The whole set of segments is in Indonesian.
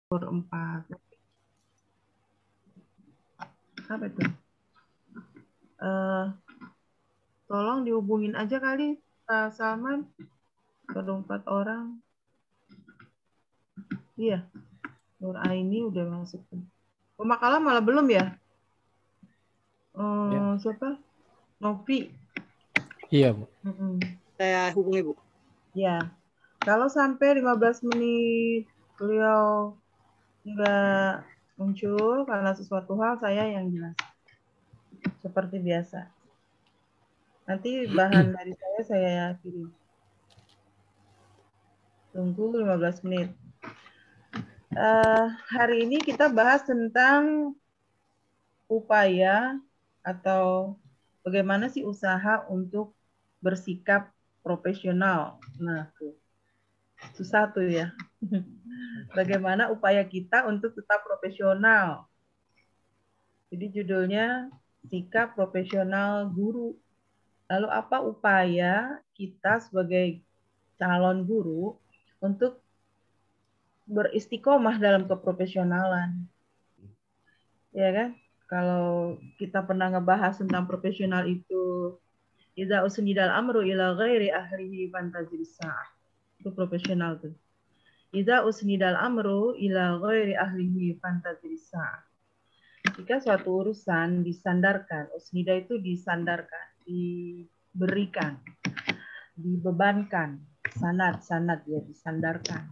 4. Apa itu? Tolong dihubungin aja kali Pak Salman. Baru 4 orang. Iya. Nur Aini udah masuk. Pemakalah malah belum ya? Siapa? Novi. Iya, Bu. Saya hubungi, Bu. Ya. Kalau sampai 15 menit beliau nggak muncul karena sesuatu hal, saya yang jelas. Seperti biasa. Nanti bahan dari saya kirim. Tunggu 15 menit. Hari ini kita bahas tentang upaya atau bagaimana sih usaha untuk bersikap profesional. Nah, tuh. Susah tuh ya. Bagaimana upaya kita untuk tetap profesional. Jadi judulnya sikap profesional guru. Lalu apa upaya kita sebagai calon guru untuk beristiqomah dalam keprofesionalan? Ya kan? Kalau kita pernah ngebahas tentang profesional itu, idza usnidal amru ila ghairi ahlihi fantazir sa'ah. Itu profesional tuh. Idza usnidal amru ila ghairi ahlihi fantazir sa'ah. Jika suatu urusan disandarkan, usnida itu disandarkan, diberikan, dibebankan, sanad ya disandarkan.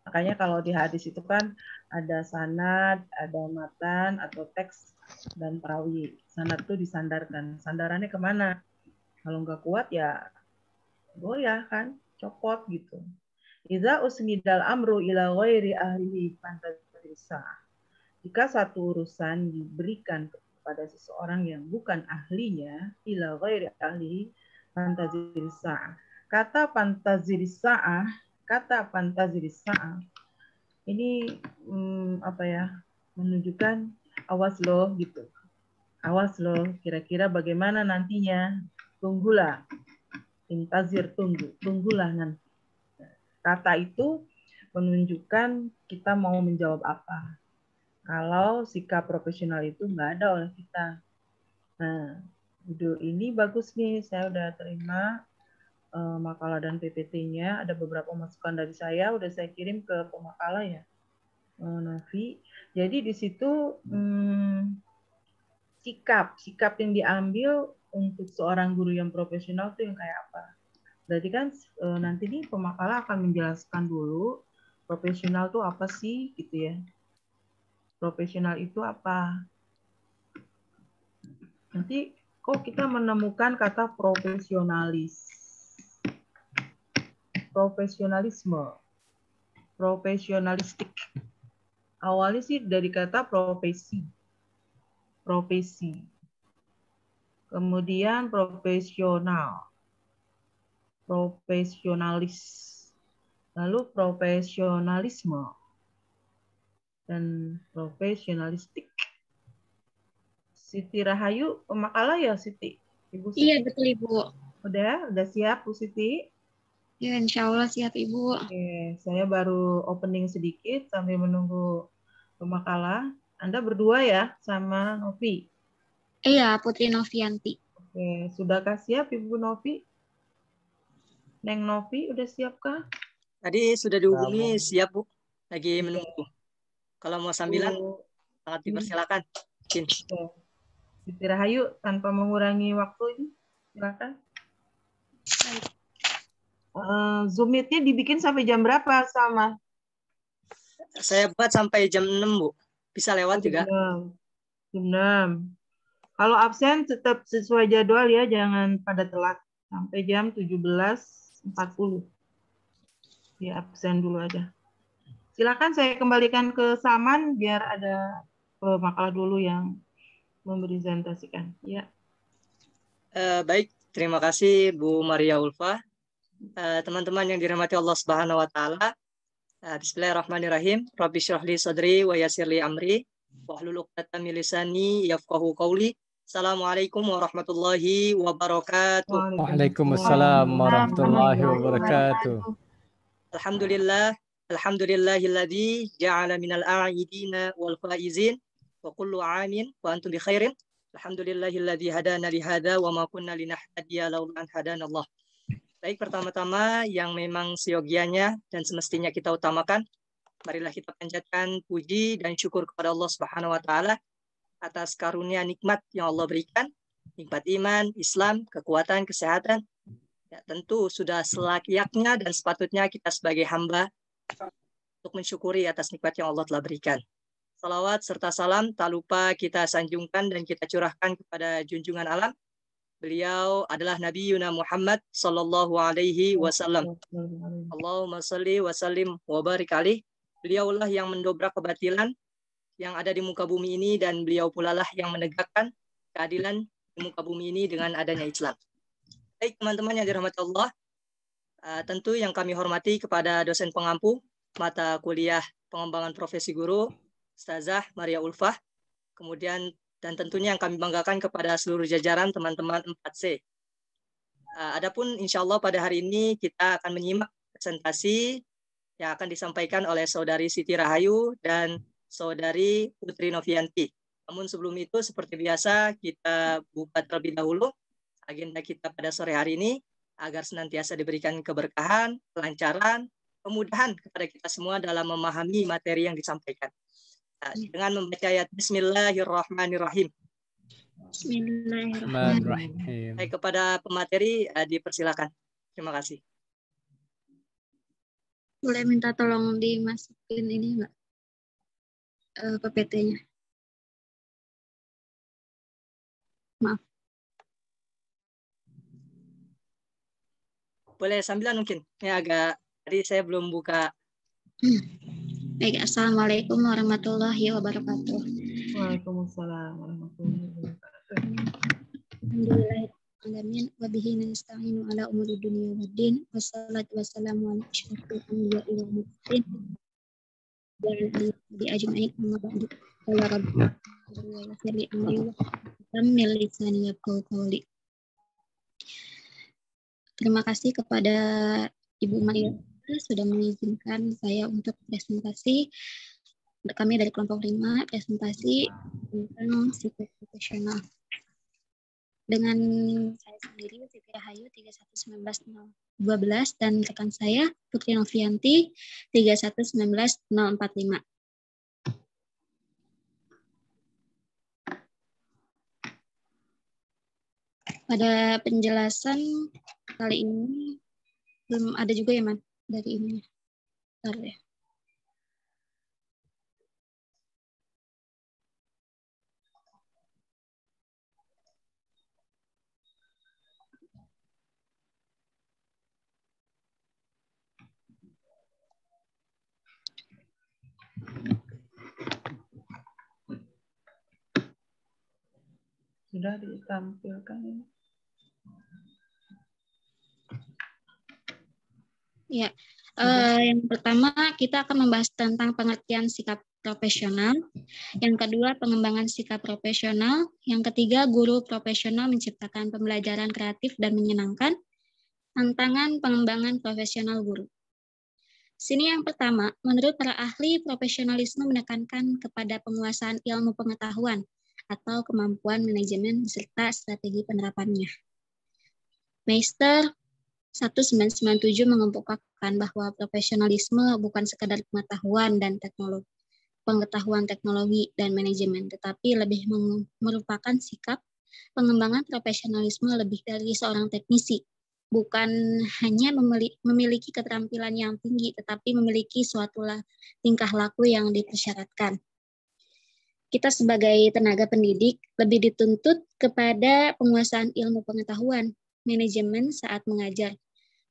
Makanya kalau di hadis itu kan ada sanad, ada matan atau teks dan perawi. Sanad itu disandarkan. Sandarannya kemana? Kalau nggak kuat ya goyah kan, copot gitu. Idza usnidal amru ila ghairi ahlihi fantazisa. Jika satu urusan diberikan kepada seseorang yang bukan ahlinya, ila ghairi ahlihi fantazisa. Kata fantazisa ini apa ya, menunjukkan awas loh gitu. Awas loh, kira-kira bagaimana nantinya. Tunggulah. Intazir, tunggulah nanti. Kata itu menunjukkan kita mau menjawab apa. Kalau sikap profesional itu nggak ada oleh kita. Nah, judul ini bagus nih, saya udah terima makalah dan PPT-nya. Ada beberapa masukan dari saya, udah saya kirim ke pemakalah ya, Novi. Jadi di situ sikap yang diambil untuk seorang guru yang profesional itu yang kayak apa. Berarti kan nanti nih pemakalah akan menjelaskan dulu profesional itu apa sih gitu ya. Profesional itu apa? Nanti kok kita menemukan kata profesionalisme, profesionalistik. Awalnya sih dari kata profesi. Kemudian profesional, profesionalis, lalu profesionalisme, dan profesionalistik. Siti Rahayu, pemakalah ya Siti? Ibu Siti? Iya betul Ibu. Udah siap Bu Siti? Ya insya Allah siap Ibu. Oke, saya baru opening sedikit sambil menunggu pemakalah. Anda berdua ya sama Novi? Iya, Putri Novianti. Oke, sudahkah siap Ibu Novi? Neng Novi, udah siapkah? Tadi sudah dihubungi, siap Bu. Lagi menunggu. Kalau mau sambilan, sangat dipersilakan. Oke. Siti Rahayu, tanpa mengurangi waktu ini, silakan. Zoom Meet-nya dibikin sampai jam berapa sama? Saya buat sampai jam 6, Bu. Bisa lewat juga. Jam 6. Kalau absen tetap sesuai jadwal ya, jangan pada telat. Sampai jam 17.40. Ya, absen dulu aja. Silakan saya kembalikan ke Saman biar ada makalah dulu yang mempresentasikan. Ya. Baik, terima kasih Bu Maria Ulfa. Teman-teman yang dirahmati Allah Subhanahu wa taala. Bismillahirrahmanirrahim. Rabbi syrah li sadri wa yassir li amri wahlul 'uqdatam min lisani yafqahu qawli. Assalamualaikum warahmatullahi wabarakatuh. Waalaikumsalam warahmatullahi wabarakatuh. Alhamdulillah Alhamdulillahilladzi ja'ala minal a'idina wal faizin wa kullu 'amin wa antum bi khairin. Alhamdulillahilladzi hadana li hadza wa ma kunna linahtadiya laula an hadanallah. Baik, pertama-tama yang memang seyogianya dan semestinya kita utamakan, marilah kita panjatkan puji dan syukur kepada Allah Subhanahu wa taala atas karunia nikmat yang Allah berikan, nikmat iman, Islam, kekuatan, kesehatan. Ya, tentu sudah selayaknya dan sepatutnya kita sebagai hamba untuk mensyukuri atas nikmat yang Allah telah berikan. Salawat serta salam tak lupa kita sanjungkan dan kita curahkan kepada junjungan alam. Beliau adalah Nabi Yuna Muhammad sallallahu alaihi wasallam. Allahumma salli wa sallim wa barik alaih. Beliaulah yang mendobrak kebatilan yang ada di muka bumi ini dan beliau pula lah yang menegakkan keadilan di muka bumi ini dengan adanya Islam. Baik teman-teman yang dirahmati Allah, tentu yang kami hormati kepada dosen pengampu mata kuliah pengembangan profesi guru, Ustazah Maria Ulfah, kemudian dan tentunya yang kami banggakan kepada seluruh jajaran teman-teman 4C. Adapun insya Allah pada hari ini kita akan menyimak presentasi yang akan disampaikan oleh Saudari Siti Rahayu dan Saudari Putri Novianti. Namun sebelum itu seperti biasa kita buka terlebih dahulu agenda kita pada sore hari ini agar senantiasa diberikan keberkahan, kelancaran, kemudahan kepada kita semua dalam memahami materi yang disampaikan. Dengan membaca ayat Bismillahirrahmanirrahim. Bismillahirrahmanirrahim. Baik, kepada pemateri dipersilakan. Terima kasih. Boleh minta tolong dimasukin ini Mbak, PPT-nya. Maaf. Boleh sambilan mungkin. Ya agak tadi saya belum buka. Baik, Assalamualaikum warahmatullahi wabarakatuh. Waalaikumsalam warahmatullahi wabarakatuh. Alhamdulillahirrahmanirrahim. Wa bihi nasta'inu ala umuri dunya waddin. Wassalatu wassalamu ala asyrafil anbiya'i wal mursalin. Wa ala alihi ajma'in. Amma ba'du. Qala rabbuna wa yassir li amri wa tammil lisani yafqahu qawli. Terima kasih kepada Ibu Maria sudah mengizinkan saya untuk presentasi. Kami dari kelompok 5 presentasi tentang sikap profesional. Dengan saya sendiri Siti Rahayu 3119-012 dan rekan saya Putri Novianti 3119-045. Pada penjelasan kali ini belum ada juga ya Man dari ini. Bentar ya. Sudah ditampilkan ini. Ya, yang pertama kita akan membahas tentang pengertian sikap profesional. Yang kedua, pengembangan sikap profesional. Yang ketiga, guru profesional menciptakan pembelajaran kreatif dan menyenangkan. Tantangan pengembangan profesional guru. Sini yang pertama, menurut para ahli, profesionalisme menekankan kepada penguasaan ilmu pengetahuan atau kemampuan manajemen beserta strategi penerapannya. Meister 1997 mengemukakan bahwa profesionalisme bukan sekadar pengetahuan teknologi dan manajemen, tetapi lebih merupakan sikap pengembangan profesionalisme lebih dari seorang teknisi, bukan hanya memiliki keterampilan yang tinggi, tetapi memiliki suatu tingkah laku yang dipersyaratkan. Kita sebagai tenaga pendidik lebih dituntut kepada penguasaan ilmu pengetahuan, manajemen saat mengajar,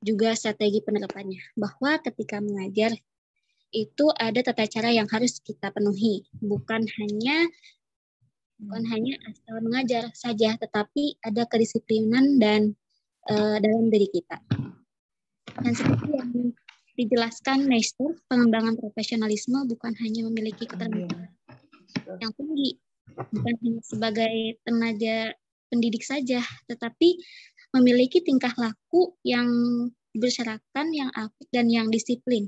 juga strategi penerapannya. Bahwa ketika mengajar itu ada tata cara yang harus kita penuhi, bukan hanya asal mengajar saja, tetapi ada kedisiplinan dan dalam diri kita. Dan seperti yang dijelaskan Meister, pengembangan profesionalisme bukan hanya memiliki keterampilan yang tinggi, bukan hanya sebagai tenaga pendidik saja, tetapi memiliki tingkah laku yang berserakan, yang aktif, dan yang disiplin.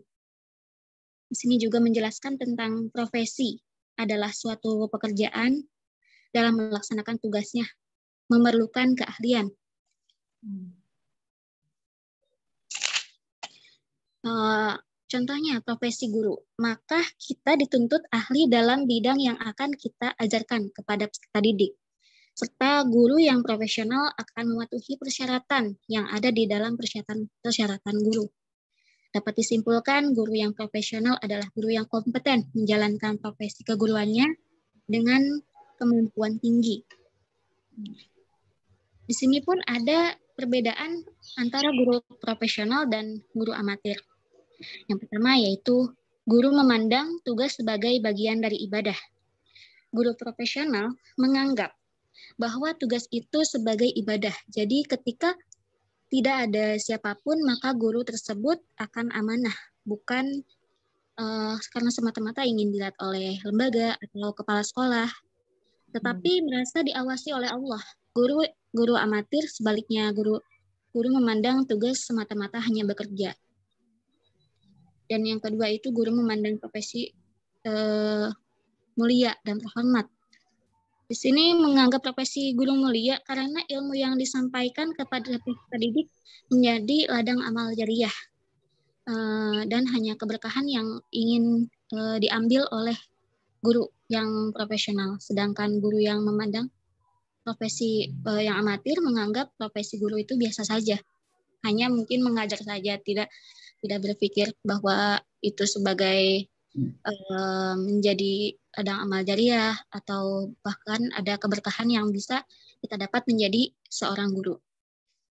Di sini juga menjelaskan tentang profesi adalah suatu pekerjaan dalam melaksanakan tugasnya, memerlukan keahlian. Contohnya profesi guru, maka kita dituntut ahli dalam bidang yang akan kita ajarkan kepada peserta didik. Serta guru yang profesional akan mematuhi persyaratan yang ada di dalam persyaratan guru. Dapat disimpulkan, guru yang profesional adalah guru yang kompeten menjalankan profesi keguruannya dengan kemampuan tinggi. Di sini pun ada perbedaan antara guru profesional dan guru amatir. Yang pertama yaitu guru memandang tugas sebagai bagian dari ibadah. Guru profesional menganggap bahwa tugas itu sebagai ibadah. Jadi ketika tidak ada siapapun, maka guru tersebut akan amanah, bukan karena semata-mata ingin dilihat oleh lembaga atau kepala sekolah, tetapi merasa diawasi oleh Allah. Guru amatir sebaliknya, guru memandang tugas semata-mata hanya bekerja. Dan yang kedua itu guru memandang profesi mulia dan terhormat. Di sini menganggap profesi guru mulia karena ilmu yang disampaikan kepada peserta didik menjadi ladang amal jariah dan hanya keberkahan yang ingin diambil oleh guru yang profesional. Sedangkan guru yang memandang profesi yang amatir menganggap profesi guru itu biasa saja, hanya mungkin mengajar saja, tidak berpikir bahwa itu sebagai menjadi ladang amal jariah atau bahkan ada keberkahan yang bisa kita dapat menjadi seorang guru.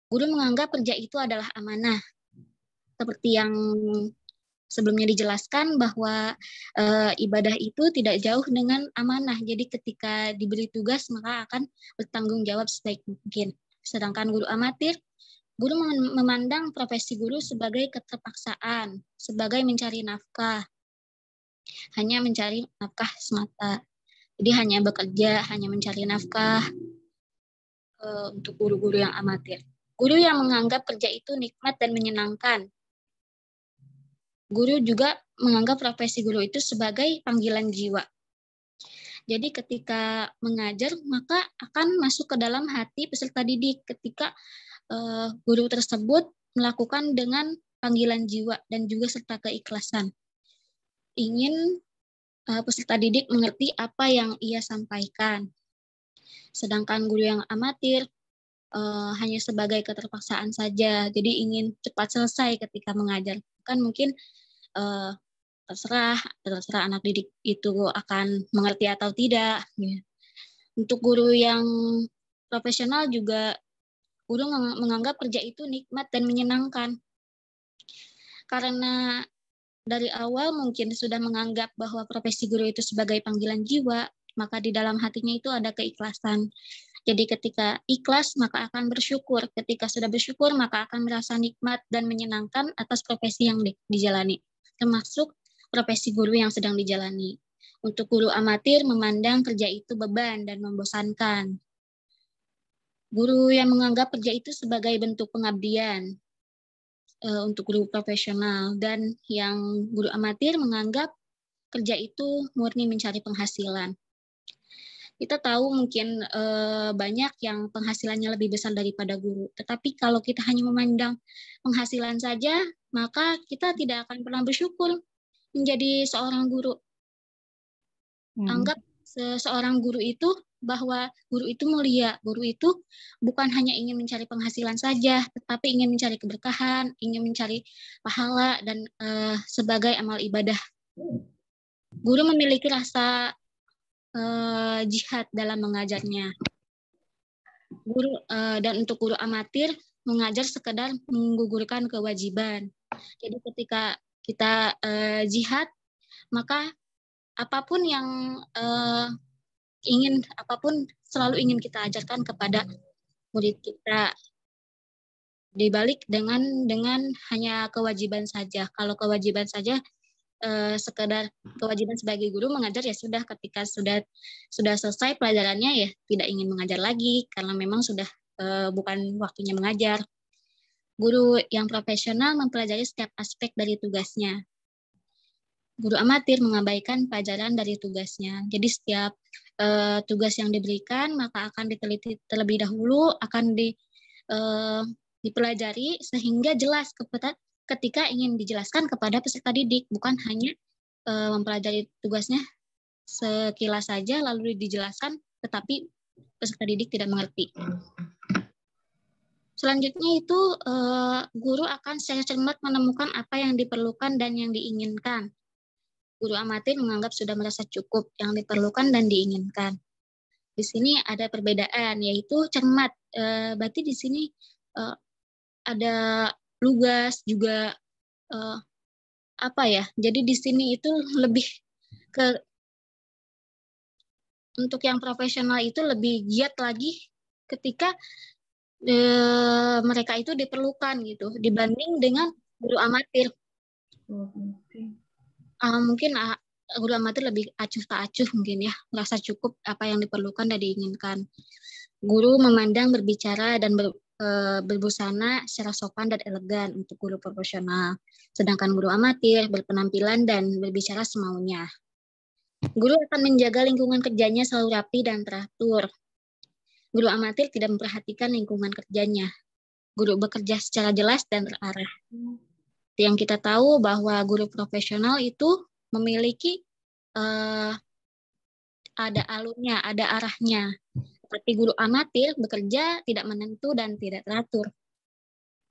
Guru menganggap kerja itu adalah amanah. Seperti yang sebelumnya dijelaskan bahwa ibadah itu tidak jauh dengan amanah. Jadi ketika diberi tugas maka akan bertanggung jawab sebaik mungkin. Sedangkan guru amatir, guru memandang profesi guru sebagai keterpaksaan, sebagai mencari nafkah. Hanya mencari nafkah semata. Jadi hanya bekerja, hanya mencari nafkah untuk guru-guru yang amatir. Guru yang menganggap kerja itu nikmat dan menyenangkan. Guru juga menganggap profesi guru itu sebagai panggilan jiwa. Jadi ketika mengajar, maka akan masuk ke dalam hati peserta didik ketika guru tersebut melakukan dengan panggilan jiwa dan juga serta keikhlasan. Ingin peserta didik mengerti apa yang ia sampaikan. Sedangkan guru yang amatir hanya sebagai keterpaksaan saja, jadi ingin cepat selesai ketika mengajar. Kan mungkin terserah anak didik itu akan mengerti atau tidak. Untuk guru yang profesional juga, guru menganggap kerja itu nikmat dan menyenangkan. Karena dari awal mungkin sudah menganggap bahwa profesi guru itu sebagai panggilan jiwa, maka di dalam hatinya itu ada keikhlasan. Jadi ketika ikhlas maka akan bersyukur. Ketika sudah bersyukur maka akan merasa nikmat dan menyenangkan atas profesi yang dijalani. Termasuk profesi guru yang sedang dijalani. Untuk guru amatir memandang kerja itu beban dan membosankan. Guru yang menganggap kerja itu sebagai bentuk pengabdian untuk guru profesional, dan yang guru amatir menganggap kerja itu murni mencari penghasilan. Kita tahu mungkin banyak yang penghasilannya lebih besar daripada guru, tetapi kalau kita hanya memandang penghasilan saja, maka kita tidak akan pernah bersyukur menjadi seorang guru. Anggap seorang guru itu bahwa guru itu mulia, guru itu bukan hanya ingin mencari penghasilan saja, tetapi ingin mencari keberkahan, ingin mencari pahala dan sebagai amal ibadah. Guru memiliki rasa jihad dalam mengajarnya. Guru dan untuk guru amatir mengajar sekedar menggugurkan kewajiban. Jadi ketika kita jihad, maka apapun yang selalu ingin kita ajarkan kepada murid kita, dibalik dengan hanya kewajiban saja. Kalau kewajiban saja sekedar kewajiban sebagai guru mengajar, ya sudah, ketika sudah selesai pelajarannya ya tidak ingin mengajar lagi karena memang sudah bukan waktunya mengajar. Guru yang profesional mempelajari setiap aspek dari tugasnya. Guru amatir mengabaikan pelajaran dari tugasnya. Jadi setiap tugas yang diberikan maka akan diteliti terlebih dahulu, akan dipelajari sehingga jelas ketika ingin dijelaskan kepada peserta didik, bukan hanya mempelajari tugasnya sekilas saja lalu dijelaskan tetapi peserta didik tidak mengerti. Selanjutnya itu guru akan secara cermat menemukan apa yang diperlukan dan yang diinginkan. Guru amatir menganggap sudah merasa cukup yang diperlukan dan diinginkan. Di sini ada perbedaan, yaitu cermat. Berarti di sini ada lugas juga apa ya? Jadi di sini itu lebih ke untuk yang profesional itu lebih giat lagi ketika mereka itu diperlukan gitu dibanding dengan guru amatir. Mungkin guru amatir lebih acuh tak acuh mungkin ya, merasa cukup apa yang diperlukan dan diinginkan. Guru memandang, berbicara dan berbusana secara sopan dan elegan untuk guru profesional, sedangkan guru amatir berpenampilan dan berbicara semaunya. Guru akan menjaga lingkungan kerjanya selalu rapi dan teratur. Guru amatir tidak memperhatikan lingkungan kerjanya. Guru bekerja secara jelas dan terarah. Yang kita tahu bahwa guru profesional itu memiliki ada alurnya, ada arahnya. Seperti guru amatir bekerja tidak menentu dan tidak teratur.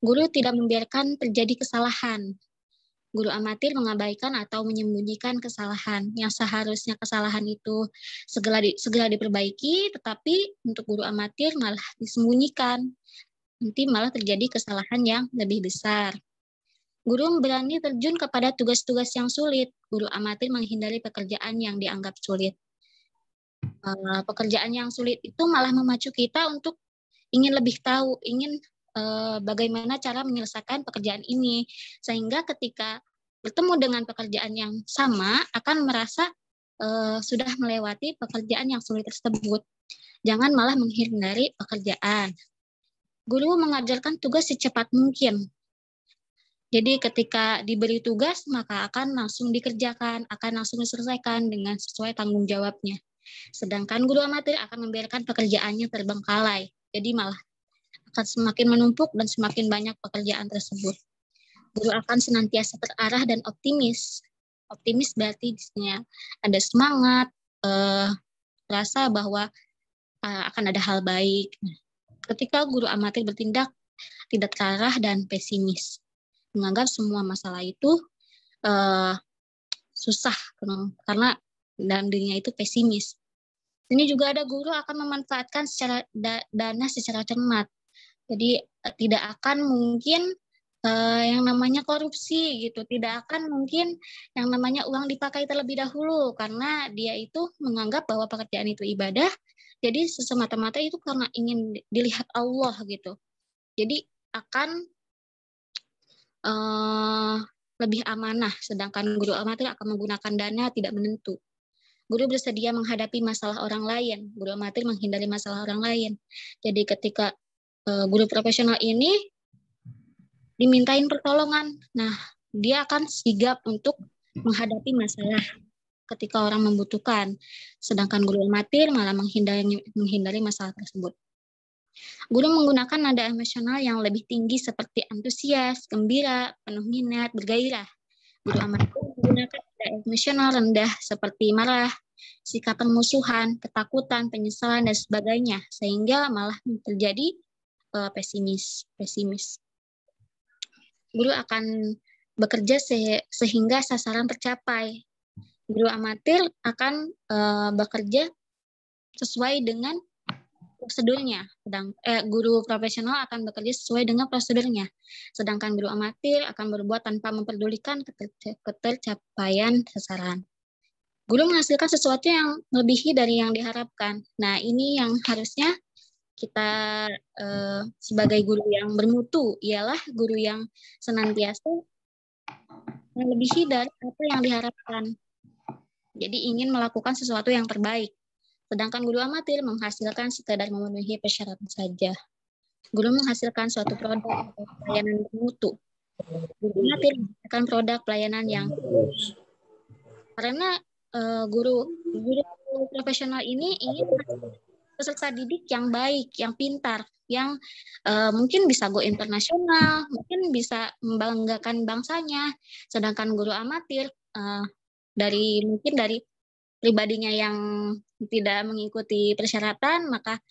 Guru tidak membiarkan terjadi kesalahan. Guru amatir mengabaikan atau menyembunyikan kesalahan. Yang seharusnya kesalahan itu segera diperbaiki, tetapi untuk guru amatir malah disembunyikan. Nanti malah terjadi kesalahan yang lebih besar. Guru berani terjun kepada tugas-tugas yang sulit. Guru amatir menghindari pekerjaan yang dianggap sulit. Pekerjaan yang sulit itu malah memacu kita untuk ingin lebih tahu, ingin bagaimana cara menyelesaikan pekerjaan ini. Sehingga ketika bertemu dengan pekerjaan yang sama, akan merasa sudah melewati pekerjaan yang sulit tersebut. Jangan malah menghindari pekerjaan. Guru mengajarkan tugas secepat mungkin. Jadi ketika diberi tugas, maka akan langsung dikerjakan, akan langsung diselesaikan dengan sesuai tanggung jawabnya. Sedangkan guru amatir akan membiarkan pekerjaannya terbengkalai. Jadi malah akan semakin menumpuk dan semakin banyak pekerjaan tersebut. Guru akan senantiasa terarah dan optimis. Optimis berarti di sini ada semangat, rasa bahwa akan ada hal baik. Ketika guru amatir bertindak tidak terarah dan pesimis, menganggap semua masalah itu susah karena dalam dirinya itu pesimis. Ini juga ada guru akan memanfaatkan dana secara cermat. Jadi tidak akan mungkin yang namanya korupsi gitu, tidak akan mungkin yang namanya uang dipakai terlebih dahulu karena dia itu menganggap bahwa pekerjaan itu ibadah. Jadi semata-mata itu karena ingin dilihat Allah gitu. Jadi akan lebih amanah, sedangkan guru amatir akan menggunakan dana tidak menentu. Guru bersedia menghadapi masalah orang lain, guru amatir menghindari masalah orang lain. Jadi ketika guru profesional ini dimintain pertolongan, nah dia akan sigap untuk menghadapi masalah ketika orang membutuhkan. Sedangkan guru amatir malah menghindari masalah tersebut. Guru menggunakan nada emosional yang lebih tinggi seperti antusias, gembira, penuh minat, bergairah. Guru amatir menggunakan nada emosional rendah seperti marah, sikap permusuhan, ketakutan, penyesalan, dan sebagainya, sehingga malah terjadi pesimis. Guru akan bekerja sehingga sasaran tercapai. Guru amatir akan bekerja sesuai dengan prosedurnya. Guru profesional akan bekerja sesuai dengan prosedurnya. Sedangkan guru amatir akan berbuat tanpa memperdulikan ketercapaian sasaran. Guru menghasilkan sesuatu yang melebihi dari yang diharapkan. Nah, ini yang harusnya kita sebagai guru yang bermutu, ialah guru yang senantiasa melebihi dari apa yang diharapkan. Jadi ingin melakukan sesuatu yang terbaik. Sedangkan guru amatir menghasilkan sekadar memenuhi persyaratan saja. Guru menghasilkan suatu produk atau pelayanan bermutu. Guru amatir menghasilkan produk pelayanan yang Karena guru profesional ini ingin peserta didik yang baik, yang pintar, yang mungkin bisa go internasional, mungkin bisa membanggakan bangsanya. Sedangkan guru amatir mungkin dari pribadinya yang tidak mengikuti persyaratan, maka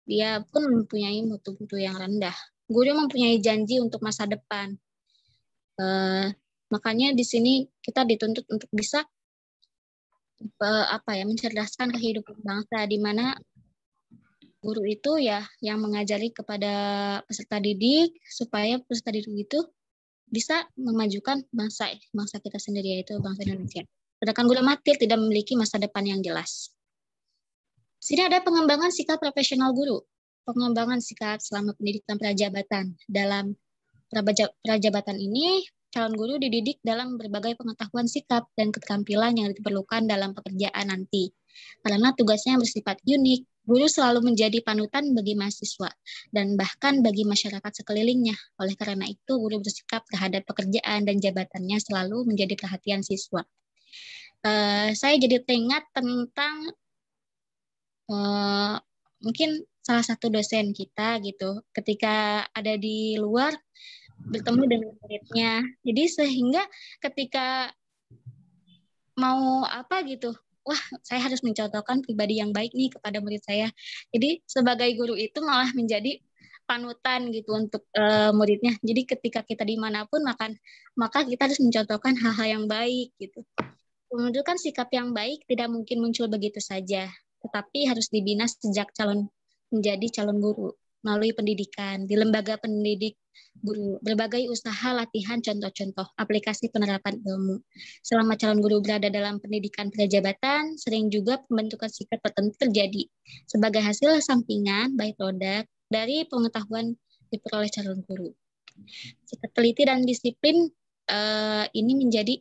dia pun mempunyai mutu-mutu yang rendah. Guru mempunyai janji untuk masa depan. Makanya di sini kita dituntut untuk bisa mencerdaskan kehidupan bangsa, di mana guru itu ya yang mengajari kepada peserta didik supaya peserta didik itu bisa memajukan bangsa kita sendiri, yaitu bangsa Indonesia. Sedangkan guru amatir tidak memiliki masa depan yang jelas. Sini ada pengembangan sikap profesional guru. Pengembangan sikap selama pendidikan prajabatan. Dalam prajabatan ini, calon guru dididik dalam berbagai pengetahuan sikap dan keterampilan yang diperlukan dalam pekerjaan nanti. Karena tugasnya bersifat unik, guru selalu menjadi panutan bagi mahasiswa dan bahkan bagi masyarakat sekelilingnya. Oleh karena itu, guru bersikap terhadap pekerjaan dan jabatannya selalu menjadi perhatian siswa. Saya jadi teringat tentang mungkin salah satu dosen kita gitu, ketika ada di luar bertemu dengan muridnya. Jadi sehingga ketika mau wah saya harus mencontohkan pribadi yang baik nih kepada murid saya. Jadi sebagai guru itu malah menjadi panutan gitu untuk muridnya. Jadi ketika kita dimanapun maka kita harus mencontohkan hal-hal yang baik gitu. Menunjukkan sikap yang baik tidak mungkin muncul begitu saja, tetapi harus dibina sejak menjadi calon guru melalui pendidikan di lembaga pendidik guru, berbagai usaha latihan contoh-contoh aplikasi penerapan ilmu. Selama calon guru berada dalam pendidikan prajabatan, sering juga pembentukan sikap tertentu terjadi sebagai hasil sampingan by product dari pengetahuan diperoleh calon guru. Sikap teliti dan disiplin ini menjadi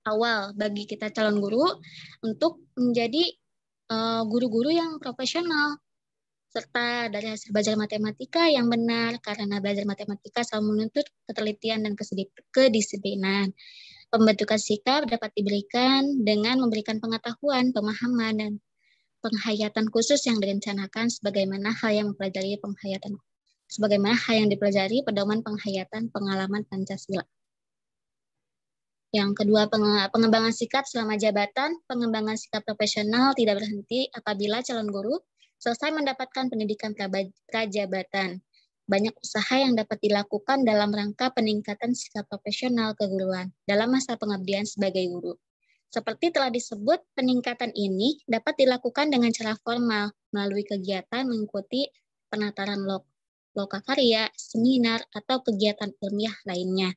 awal bagi kita calon guru untuk menjadi guru-guru yang profesional, serta dari hasil belajar matematika yang benar, karena belajar matematika selalu menuntut ketelitian dan kedisiplinan. Pembentukan sikap dapat diberikan dengan memberikan pengetahuan, pemahaman, dan penghayatan khusus yang direncanakan sebagaimana hal yang dipelajari pedoman penghayatan pengalaman Pancasila. Yang kedua, pengembangan sikap selama jabatan. Pengembangan sikap profesional tidak berhenti apabila calon guru selesai mendapatkan pendidikan prajabatan. Banyak usaha yang dapat dilakukan dalam rangka peningkatan sikap profesional keguruan dalam masa pengabdian sebagai guru. Seperti telah disebut, peningkatan ini dapat dilakukan dengan cara formal melalui kegiatan mengikuti penataran lokakarya, seminar, atau kegiatan ilmiah lainnya.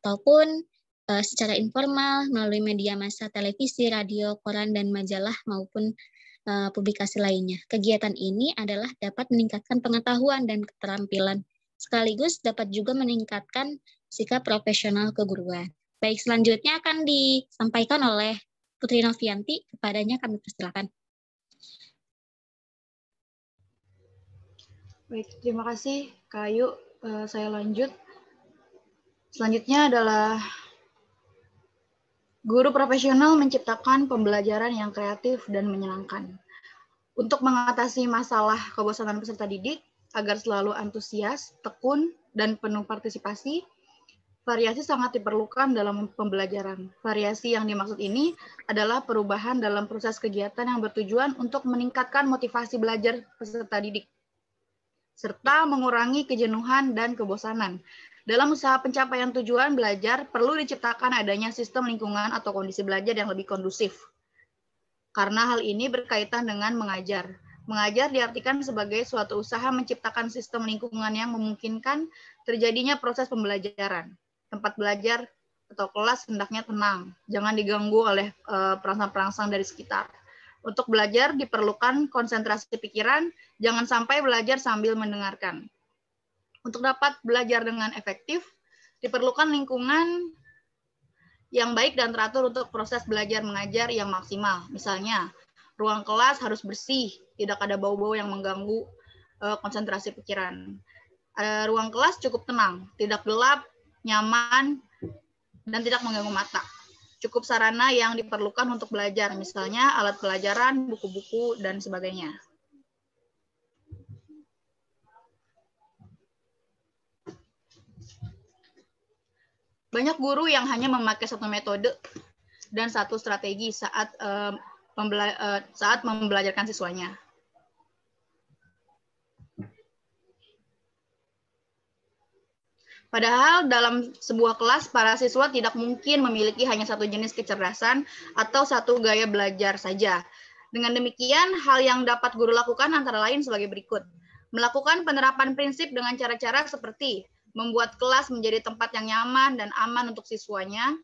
Ataupun secara informal melalui media massa televisi, radio, koran, dan majalah maupun publikasi lainnya. Kegiatan ini adalah dapat meningkatkan pengetahuan dan keterampilan, sekaligus dapat juga meningkatkan sikap profesional keguruan. Baik, selanjutnya akan disampaikan oleh Putri Novianti. Kepadanya kami persilakan. Baik, terima kasih Kak Ayu. Saya lanjut. Selanjutnya adalah guru profesional menciptakan pembelajaran yang kreatif dan menyenangkan. Untuk mengatasi masalah kebosanan peserta didik, agar selalu antusias, tekun, dan penuh partisipasi, variasi sangat diperlukan dalam pembelajaran. Variasi yang dimaksud ini adalah perubahan dalam proses kegiatan yang bertujuan untuk meningkatkan motivasi belajar peserta didik, serta mengurangi kejenuhan dan kebosanan. Dalam usaha pencapaian tujuan belajar, perlu diciptakan adanya sistem lingkungan atau kondisi belajar yang lebih kondusif. Karena hal ini berkaitan dengan mengajar. Mengajar diartikan sebagai suatu usaha menciptakan sistem lingkungan yang memungkinkan terjadinya proses pembelajaran. Tempat belajar atau kelas hendaknya tenang, jangan diganggu oleh perangsang-perangsang dari sekitar. Untuk belajar diperlukan konsentrasi pikiran, jangan sampai belajar sambil mendengarkan. Untuk dapat belajar dengan efektif, diperlukan lingkungan yang baik dan teratur untuk proses belajar mengajar yang maksimal. Misalnya, ruang kelas harus bersih, tidak ada bau-bau yang mengganggu konsentrasi pikiran. Ruang kelas cukup tenang, tidak gelap, nyaman, dan tidak mengganggu mata. Cukup sarana yang diperlukan untuk belajar, misalnya alat pelajaran, buku-buku, dan sebagainya. Banyak guru yang hanya memakai satu metode dan satu strategi saat membelajarkan siswanya. Padahal dalam sebuah kelas, para siswa tidak mungkin memiliki hanya satu jenis kecerdasan atau satu gaya belajar saja. Dengan demikian, hal yang dapat guru lakukan antara lain sebagai berikut. Melakukan penerapan prinsip dengan cara-cara seperti membuat kelas menjadi tempat yang nyaman dan aman untuk siswanya,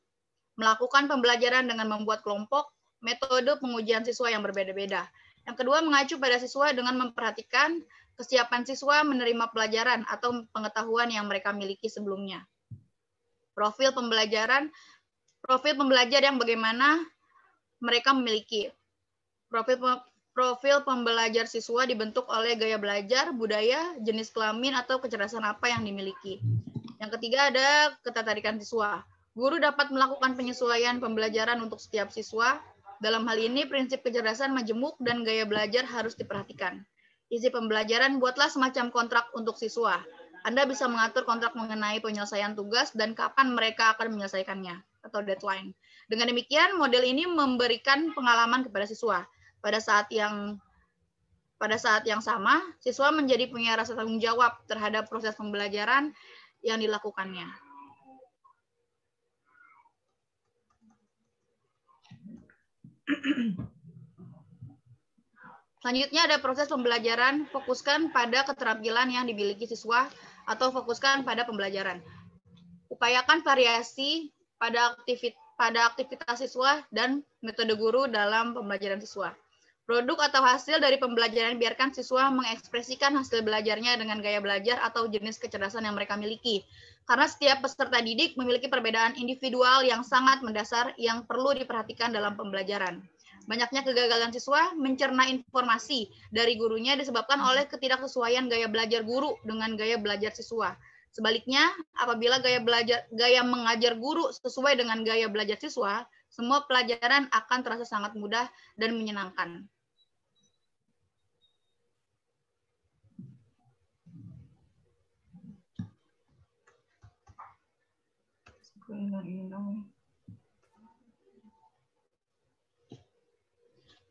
melakukan pembelajaran dengan membuat kelompok, metode pengujian siswa yang berbeda-beda. Yang kedua, mengacu pada siswa dengan memperhatikan kesiapan siswa menerima pelajaran atau pengetahuan yang mereka miliki sebelumnya. Profil pembelajar yang bagaimana mereka memiliki. Profil pembelajar siswa dibentuk oleh gaya belajar, budaya, jenis kelamin, atau kecerdasan apa yang dimiliki. Yang ketiga ada ketertarikan siswa. Guru dapat melakukan penyesuaian pembelajaran untuk setiap siswa. Dalam hal ini, prinsip kecerdasan majemuk dan gaya belajar harus diperhatikan. Isi pembelajaran, buatlah semacam kontrak untuk siswa. Anda bisa mengatur kontrak mengenai penyelesaian tugas dan kapan mereka akan menyelesaikannya, atau deadline. Dengan demikian, model ini memberikan pengalaman kepada siswa. Pada saat yang sama, siswa menjadi punya rasa tanggung jawab terhadap proses pembelajaran yang dilakukannya. Selanjutnya ada proses pembelajaran, fokuskan pada keterampilan yang dimiliki siswa atau fokuskan pada pembelajaran. Upayakan variasi pada aktivitas siswa dan metode guru dalam pembelajaran siswa. Produk atau hasil dari pembelajaran biarkan siswa mengekspresikan hasil belajarnya dengan gaya belajar atau jenis kecerdasan yang mereka miliki. Karena setiap peserta didik memiliki perbedaan individual yang sangat mendasar yang perlu diperhatikan dalam pembelajaran. Banyaknya kegagalan siswa mencerna informasi dari gurunya disebabkan oleh ketidaksesuaian gaya belajar guru dengan gaya belajar siswa. Sebaliknya, apabila gaya mengajar guru sesuai dengan gaya belajar siswa, semua pelajaran akan terasa sangat mudah dan menyenangkan.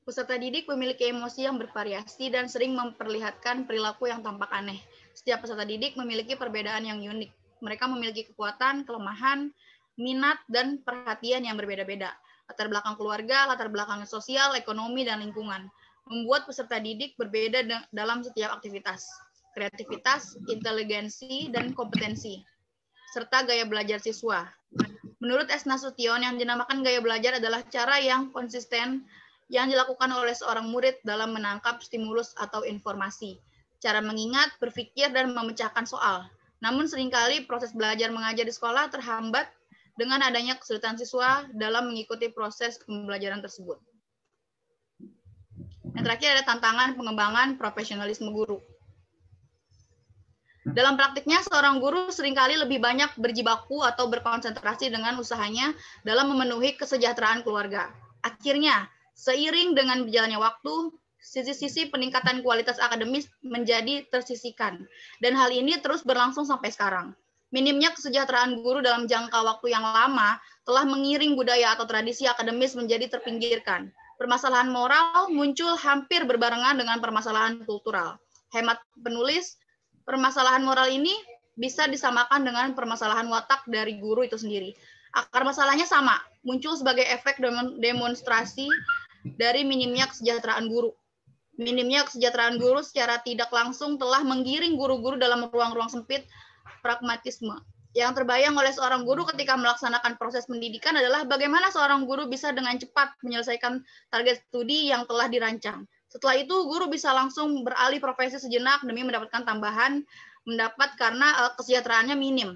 Peserta didik memiliki emosi yang bervariasi dan sering memperlihatkan perilaku yang tampak aneh. Setiap peserta didik memiliki perbedaan yang unik. Mereka memiliki kekuatan, kelemahan, minat, dan perhatian yang berbeda-beda. Latar belakang keluarga, latar belakang sosial, ekonomi, dan lingkungan membuat peserta didik berbeda dalam setiap aktivitas. Kreativitas, inteligensi, dan kompetensi, serta gaya belajar siswa. Menurut S. Nasution, yang dinamakan gaya belajar adalah cara yang konsisten yang dilakukan oleh seorang murid dalam menangkap stimulus atau informasi, cara mengingat, berpikir, dan memecahkan soal. Namun seringkali proses belajar mengajar di sekolah terhambat dengan adanya kesulitan siswa dalam mengikuti proses pembelajaran tersebut. Yang terakhir ada tantangan pengembangan profesionalisme guru. Dalam praktiknya, seorang guru seringkali lebih banyak berjibaku atau berkonsentrasi dengan usahanya dalam memenuhi kesejahteraan keluarga. Akhirnya, seiring dengan berjalannya waktu, sisi-sisi peningkatan kualitas akademis menjadi tersisihkan. Dan hal ini terus berlangsung sampai sekarang. Minimnya kesejahteraan guru dalam jangka waktu yang lama telah mengiring budaya atau tradisi akademis menjadi terpinggirkan. Permasalahan moral muncul hampir berbarengan dengan permasalahan kultural. Hemat penulis, permasalahan moral ini bisa disamakan dengan permasalahan watak dari guru itu sendiri. Akar masalahnya sama, muncul sebagai efek demonstrasi dari minimnya kesejahteraan guru. Minimnya kesejahteraan guru secara tidak langsung telah menggiring guru-guru dalam ruang-ruang sempit pragmatisme. Yang terbayang oleh seorang guru ketika melaksanakan proses pendidikan adalah bagaimana seorang guru bisa dengan cepat menyelesaikan target studi yang telah dirancang. Setelah itu, guru bisa langsung beralih profesi sejenak demi mendapatkan tambahan mendapat karena kesejahteraannya minim.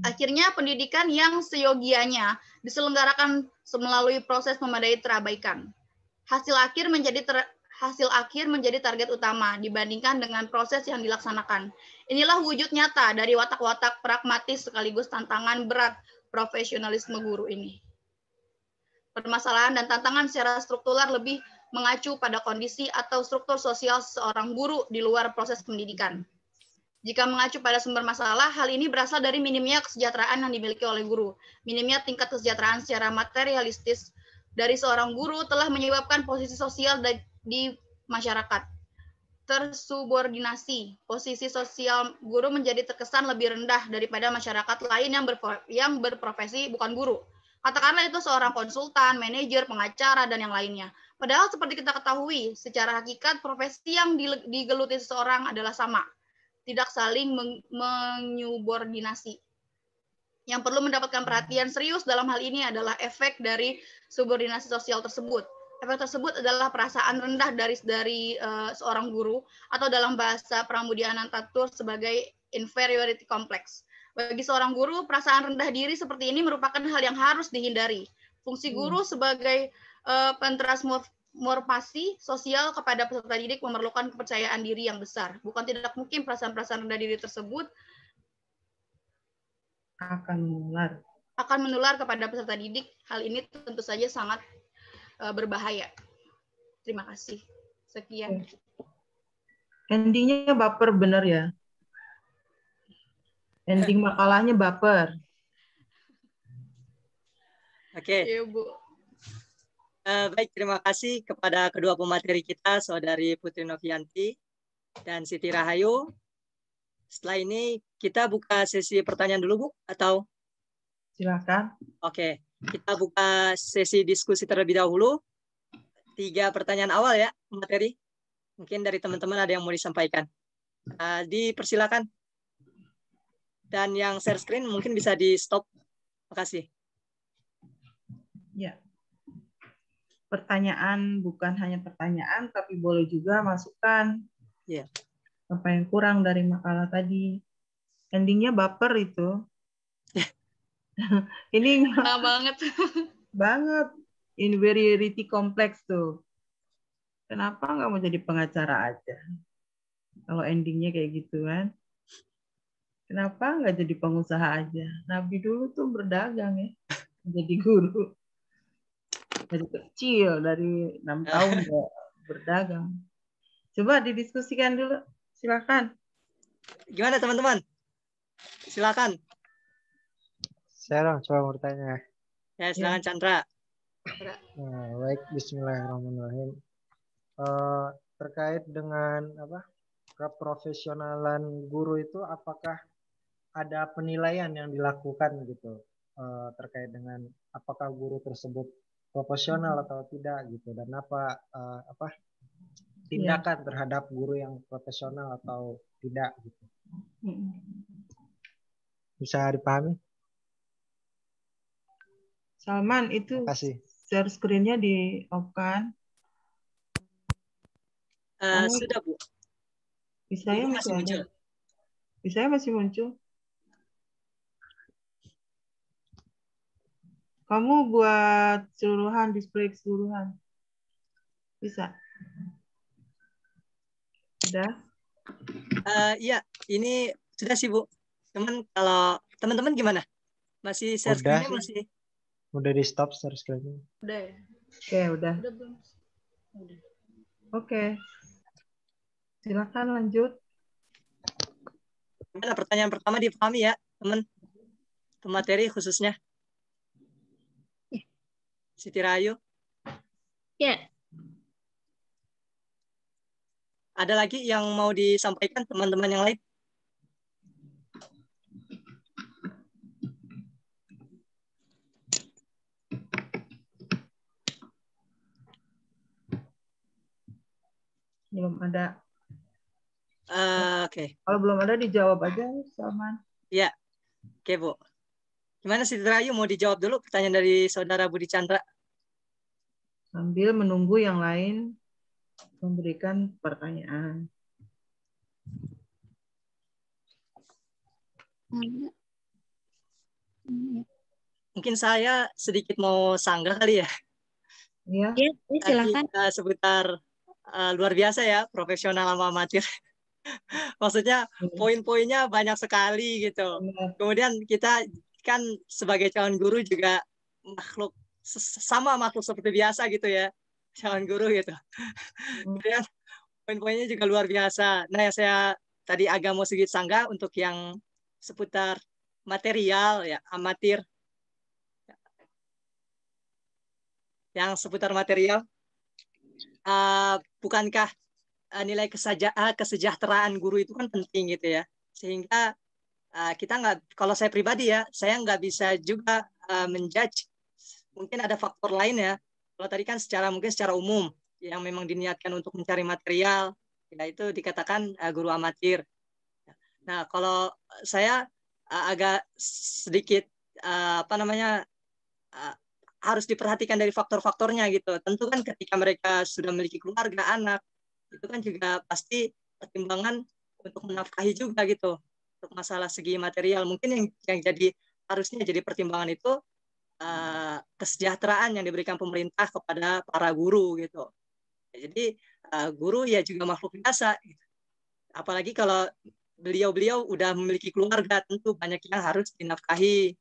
Akhirnya, pendidikan yang seyogianya diselenggarakan melalui proses memadai terabaikan. Hasil akhir menjadi target utama dibandingkan dengan proses yang dilaksanakan. Inilah wujud nyata dari watak-watak pragmatis sekaligus tantangan berat profesionalisme guru ini. permasalahan dan tantangan secara struktural lebih mengacu pada kondisi atau struktur sosial seorang guru di luar proses pendidikan. Jika mengacu pada sumber masalah, hal ini berasal dari minimnya kesejahteraan yang dimiliki oleh guru. Minimnya tingkat kesejahteraan secara materialistis dari seorang guru telah menyebabkan posisi sosial di masyarakat tersubordinasi. Posisi sosial guru menjadi terkesan lebih rendah daripada masyarakat lain yang berprofesi bukan guru. Katakanlah itu seorang konsultan, manajer, pengacara, dan yang lainnya. Padahal seperti kita ketahui, secara hakikat profesi yang digeluti seseorang adalah sama, tidak saling menyubordinasi. Yang perlu mendapatkan perhatian serius dalam hal ini adalah efek dari subordinasi sosial tersebut. Efek tersebut adalah perasaan rendah dari seorang guru, atau dalam bahasa Pramudia Anantatur sebagai inferiority complex. Bagi seorang guru, perasaan rendah diri seperti ini merupakan hal yang harus dihindari. Fungsi guru sebagai pentransformasi sosial kepada peserta didik memerlukan kepercayaan diri yang besar. Bukan tidak mungkin perasaan-perasaan rendah diri tersebut akan menular kepada peserta didik. Hal ini tentu saja sangat berbahaya. Terima kasih. Sekian. Endingnya baper bener ya. Ending makalahnya baper. Oke. Iya, Bu. Baik, terima kasih kepada kedua pemateri kita, Saudari Putri Novianti dan Siti Rahayu. Setelah ini kita buka sesi pertanyaan dulu, Bu, atau? Silakan. Oke, kita buka sesi diskusi terlebih dahulu. 3 pertanyaan awal ya, materi. Mungkin dari teman-teman ada yang mau disampaikan. Dipersilakan. Dan yang share screen mungkin bisa di stop. Makasih. Ya. Pertanyaan bukan hanya pertanyaan, tapi boleh juga masukan. Ya. Apa yang kurang dari makalah tadi. Endingnya baper itu. Ini Nah, banget. Banget. Inferiority complex tuh. Kenapa nggak mau jadi pengacara aja? Kalau endingnya kayak gitu kan. Kenapa nggak jadi pengusaha aja? Nabi dulu tuh berdagang ya. Jadi guru. Dari kecil, dari 6 tahun berdagang. Coba didiskusikan dulu. Silakan. Gimana teman-teman? Silakan. Saya coba bertanya. Ya, silakan Chandra. Nah, baik, Bismillahirrahmanirrahim. Terkait dengan keprofesionalan guru itu, apakah ada penilaian yang dilakukan gitu terkait dengan apakah guru tersebut profesional atau tidak gitu, dan apa tindakan terhadap guru yang profesional atau tidak gitu. Bisa dipahami? Salman, itu share screen-nya di off kan? Sudah, Bu. Bisa ya masih muncul. Bisa ya masih muncul. Kamu buat keseluruhan, display keseluruhan. Bisa? Sudah? Iya, ini sudah sih, Bu. Cuman kalau teman-teman gimana? Masih share screen-nya masih? Udah di stop share screen-nya. Udah ya? Oke, udah. Udah belum? Udah. Oke. Silakan lanjut. Gimana pertanyaan pertama dipahami ya, teman? Pemateri khususnya. Siti Rahayu. Ya. Ada lagi yang mau disampaikan teman-teman yang lain? Belum ada. Oke. Kalau belum ada dijawab aja, Salman. Iya. Oke, Bu. Gimana Siti Rahayu, mau dijawab dulu pertanyaan dari Saudara Budi Chandra? Sambil menunggu yang lain memberikan pertanyaan. Mungkin saya sedikit mau sanggah kali ya. Iya. Ya, silakan. Seputar luar biasa ya, profesional sama amatir. Maksudnya poin-poinnya banyak sekali gitu. Kemudian kita kan sebagai calon guru juga makhluk sama makhluk seperti biasa gitu ya, calon guru gitu. Kemudian poin-poinnya juga luar biasa. Nah, yang saya tadi agak mau sedikit sanggah untuk yang seputar material ya, amatir. Yang seputar material, bukankah nilai kesejahteraan guru itu kan penting gitu ya, sehingga kita nggak, kalau saya pribadi ya, saya nggak bisa juga menjudge, mungkin ada faktor lain ya. Kalau tadi kan mungkin secara umum yang memang diniatkan untuk mencari material, ya itu dikatakan guru amatir. Nah, kalau saya agak sedikit harus diperhatikan dari faktor-faktornya gitu. Tentu kan ketika mereka sudah memiliki keluarga, anak, itu kan juga pasti pertimbangan untuk menafkahi juga gitu. Untuk masalah segi material, mungkin yang harusnya jadi pertimbangan itu kesejahteraan yang diberikan pemerintah kepada para guru gitu. Jadi guru ya juga makhluk biasa. Gitu. Apalagi kalau beliau udah memiliki keluarga, tentu banyak yang harus dinafkahi,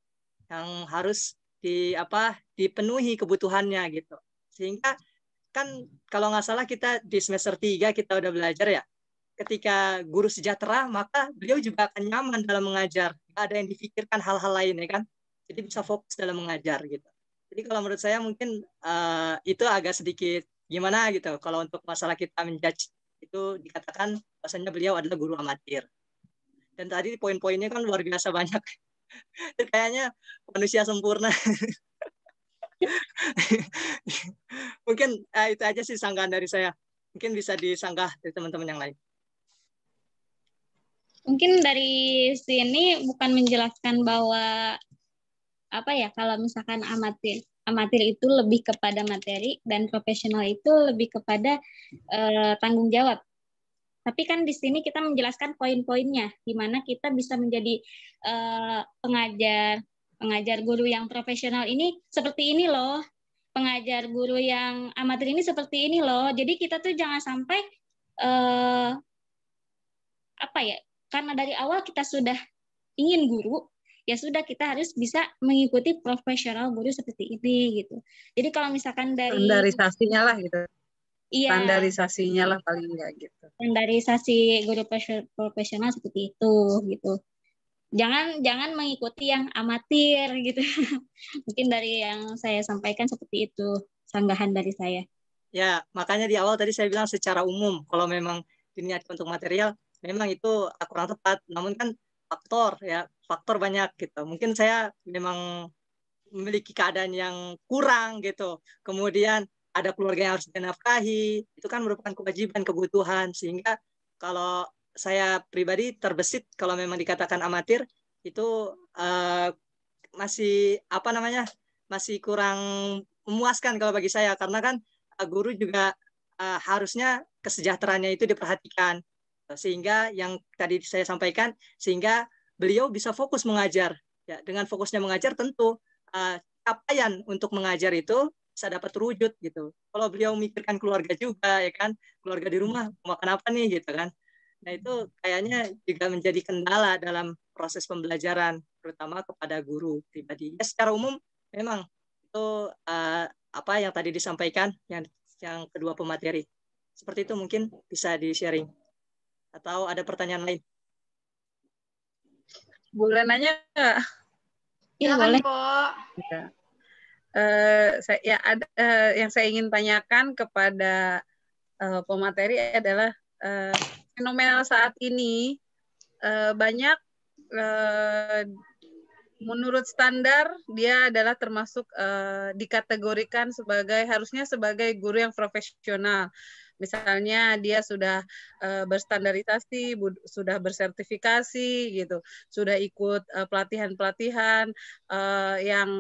yang harus dipenuhi kebutuhannya gitu. Sehingga kan kalau nggak salah kita di semester 3 kita udah belajar ya, ketika guru sejahtera maka beliau juga akan nyaman dalam mengajar, nggak ada yang difikirkan hal-hal lain ya kan, jadi bisa fokus dalam mengajar gitu. Jadi kalau menurut saya mungkin itu agak sedikit gimana gitu kalau untuk masalah kita menjudge, itu dikatakan bahwasanya beliau adalah guru amatir. Dan tadi poin-poinnya kan luar biasa banyak. Itu kayaknya manusia sempurna. Mungkin itu aja sih sanggahan dari saya. Mungkin bisa disanggah dari teman-teman yang lain. Mungkin dari sini bukan menjelaskan bahwa kalau misalkan amatir itu lebih kepada materi dan profesional itu lebih kepada tanggung jawab. Tapi kan di sini kita menjelaskan poin-poinnya, di mana kita bisa menjadi pengajar guru yang profesional ini seperti ini loh, pengajar guru yang amatir ini seperti ini loh. Jadi kita tuh jangan sampai karena dari awal kita sudah ingin guru, ya sudah kita harus bisa mengikuti profesional guru seperti ini gitu. Jadi kalau misalkan dari standarisasinya lah gitu. Iya. Standarisasinya lah paling enggak gitu. Standarisasi guru profesional seperti itu gitu. Jangan mengikuti yang amatir gitu. Mungkin dari yang saya sampaikan seperti itu sanggahan dari saya. Ya, makanya di awal tadi saya bilang secara umum kalau memang diniatkan untuk material memang itu kurang tepat. Namun kan faktor banyak gitu. Mungkin saya memang memiliki keadaan yang kurang gitu. Kemudian ada keluarga yang harus dinafkahi, itu kan merupakan kewajiban, kebutuhan, sehingga kalau saya pribadi terbesit kalau memang dikatakan amatir itu masih kurang memuaskan kalau bagi saya, karena kan guru juga harusnya kesejahteraannya itu diperhatikan, sehingga yang tadi saya sampaikan, sehingga beliau bisa fokus mengajar. Ya, dengan fokusnya mengajar tentu capaian untuk mengajar itu bisa dapat terwujud gitu. Kalau beliau memikirkan keluarga juga ya kan, keluarga di rumah mau makan apa nih gitu kan. Nah itu kayaknya juga menjadi kendala dalam proses pembelajaran, terutama kepada guru pribadi. Ya, secara umum memang itu apa yang tadi disampaikan yang kedua pemateri. Seperti itu mungkin bisa di-sharing. Atau ada pertanyaan lain? Boleh nanya nggak? Ya, boleh. Kok. Yang saya ingin tanyakan kepada pemateri adalah fenomena saat ini banyak menurut standar dia adalah termasuk dikategorikan harusnya sebagai guru yang profesional. Misalnya dia sudah berstandarisasi, sudah bersertifikasi gitu, sudah ikut pelatihan-pelatihan yang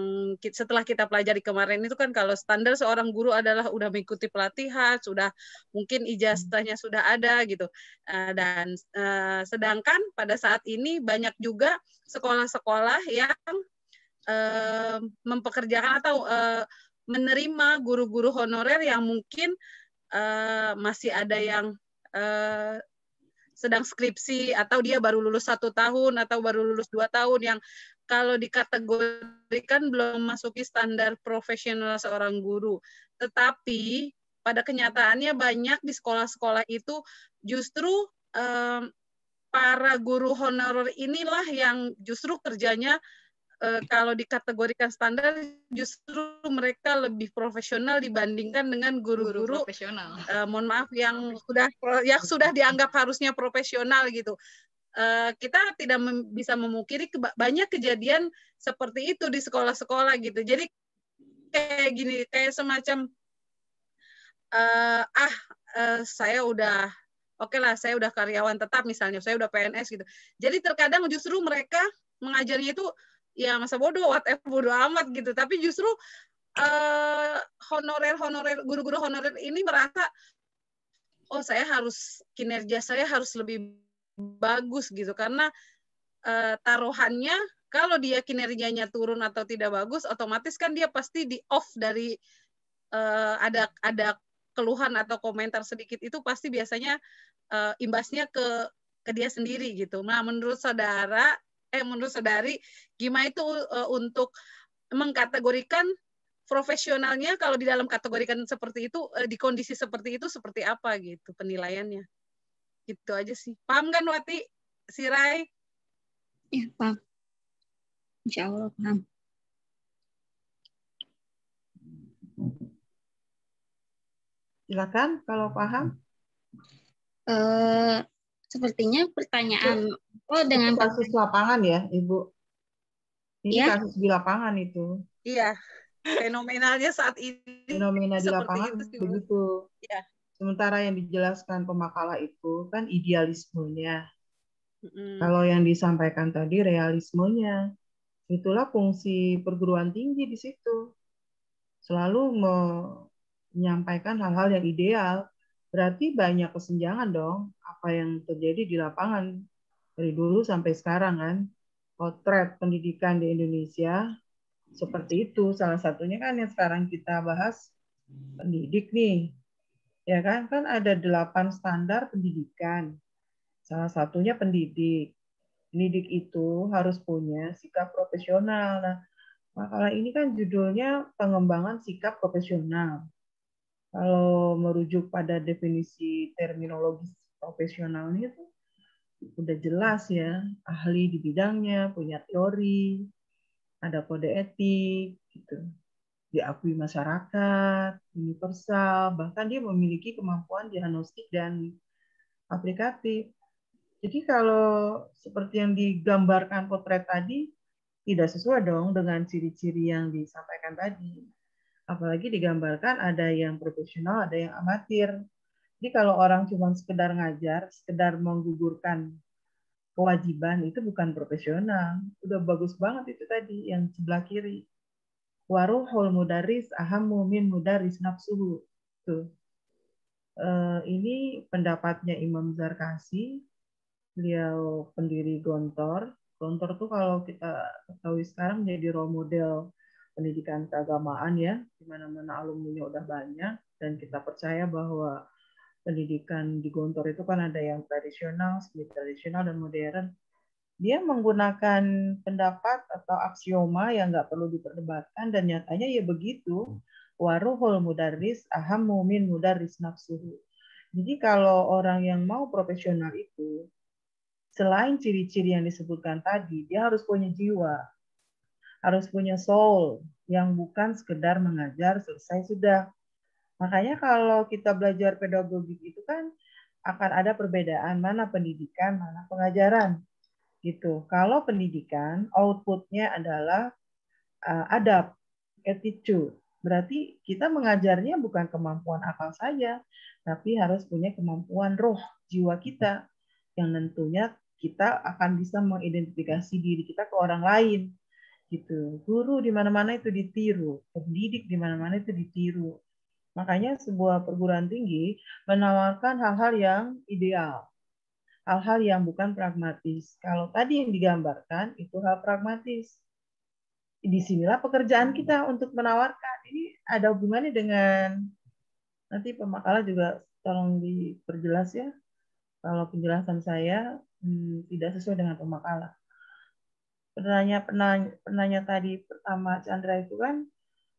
setelah kita pelajari kemarin itu kan kalau standar seorang guru adalah udah mengikuti pelatihan, sudah mungkin ijazahnya sudah ada gitu. Dan sedangkan pada saat ini banyak juga sekolah-sekolah yang mempekerjakan atau menerima guru-guru honorer yang mungkin masih ada yang sedang skripsi atau dia baru lulus 1 tahun atau baru lulus 2 tahun, yang kalau dikategorikan belum memasuki standar profesional seorang guru. Tetapi pada kenyataannya banyak di sekolah-sekolah itu justru para guru honorer inilah yang justru kerjanya kalau dikategorikan standar justru mereka lebih profesional dibandingkan dengan guru-guru profesional. Mohon maaf yang sudah dianggap harusnya profesional gitu. Kita tidak bisa memungkiri banyak kejadian seperti itu di sekolah-sekolah gitu. Jadi kayak gini, kayak semacam saya udah oke lah, saya udah karyawan tetap misalnya, saya udah PNS gitu. Jadi terkadang justru mereka mengajarnya itu ya masa bodoh, whatever, bodoh amat gitu. Tapi justru guru-guru honorer ini merasa, oh kinerja saya harus lebih bagus gitu, karena taruhannya kalau dia kinerjanya turun atau tidak bagus, otomatis kan dia pasti di off dari ada keluhan atau komentar sedikit itu pasti biasanya imbasnya ke dia sendiri gitu. Nah, menurut saudari, gimana itu untuk mengkategorikan profesionalnya kalau di dalam kategorikan seperti itu, di kondisi seperti itu seperti apa gitu penilaiannya? Gitu aja sih. Paham kan Wati? Sirai? Ya, paham. Insya Allah paham. Silakan kalau paham. Sepertinya pertanyaan dengan kasus lapangan ya, Ibu. Ini ya? Kasus di lapangan itu. Iya. Fenomenalnya saat ini. Fenomena di lapangan begitu. Ya. Sementara yang dijelaskan pemakalah itu kan idealismenya. Kalau yang disampaikan tadi realismenya. Itulah fungsi perguruan tinggi di situ. Selalu menyampaikan hal-hal yang ideal. Berarti banyak kesenjangan dong apa yang terjadi di lapangan dari dulu sampai sekarang kan. Potret pendidikan di Indonesia seperti itu. Salah satunya kan yang sekarang kita bahas pendidik nih. Ya kan ada 8 standar pendidikan. Salah satunya pendidik. Pendidik itu harus punya sikap profesional. Nah, makalah ini kan judulnya pengembangan sikap profesional. Kalau merujuk pada definisi terminologi profesionalnya itu udah jelas ya, ahli di bidangnya, punya teori, ada kode etik, gitu. Diakui masyarakat, universal, bahkan dia memiliki kemampuan diagnostik dan aplikatif. Jadi kalau seperti yang digambarkan potret tadi, tidak sesuai dong dengan ciri-ciri yang disampaikan tadi. Apalagi digambarkan ada yang profesional, ada yang amatir. Jadi kalau orang cuma sekedar ngajar, sekedar menggugurkan kewajiban, itu bukan profesional. Udah bagus banget itu tadi, yang sebelah kiri. Waruhul mudaris ahammu min mudaris nafsuhu. Tuh. Ini pendapatnya Imam Zarkasi, beliau pendiri Gontor. Gontor tuh kalau kita ketahui sekarang jadi role model pendidikan keagamaan ya, di mana-mana alumninya udah banyak, dan kita percaya bahwa pendidikan di Gontor itu kan ada yang tradisional, semi tradisional, dan modern. Dia menggunakan pendapat atau aksioma yang nggak perlu diperdebatkan, dan nyatanya ya begitu. Waruhul mudarris ahammu min mudarris nafsuhu. Jadi kalau orang yang mau profesional itu, selain ciri-ciri yang disebutkan tadi, dia harus punya jiwa, harus punya soul, yang bukan sekedar mengajar selesai sudah. Makanya kalau kita belajar pedagogik itu kan akan ada perbedaan mana pendidikan, mana pengajaran. Gitu. Kalau pendidikan, outputnya adalah adab, attitude. Berarti kita mengajarnya bukan kemampuan akal saja, tapi harus punya kemampuan roh, jiwa kita, yang tentunya kita akan bisa mengidentifikasi diri kita ke orang lain. Gitu. Guru di mana-mana itu ditiru, pendidik di mana-mana itu ditiru. Makanya sebuah perguruan tinggi menawarkan hal-hal yang ideal, hal-hal yang bukan pragmatis. Kalau tadi yang digambarkan itu hal pragmatis. Disinilah pekerjaan kita untuk menawarkan. Ini ada hubungannya dengan, nanti pemakalah juga tolong diperjelas ya. Kalau penjelasan saya tidak sesuai dengan pemakalah. penanya tadi pertama Chandra itu kan,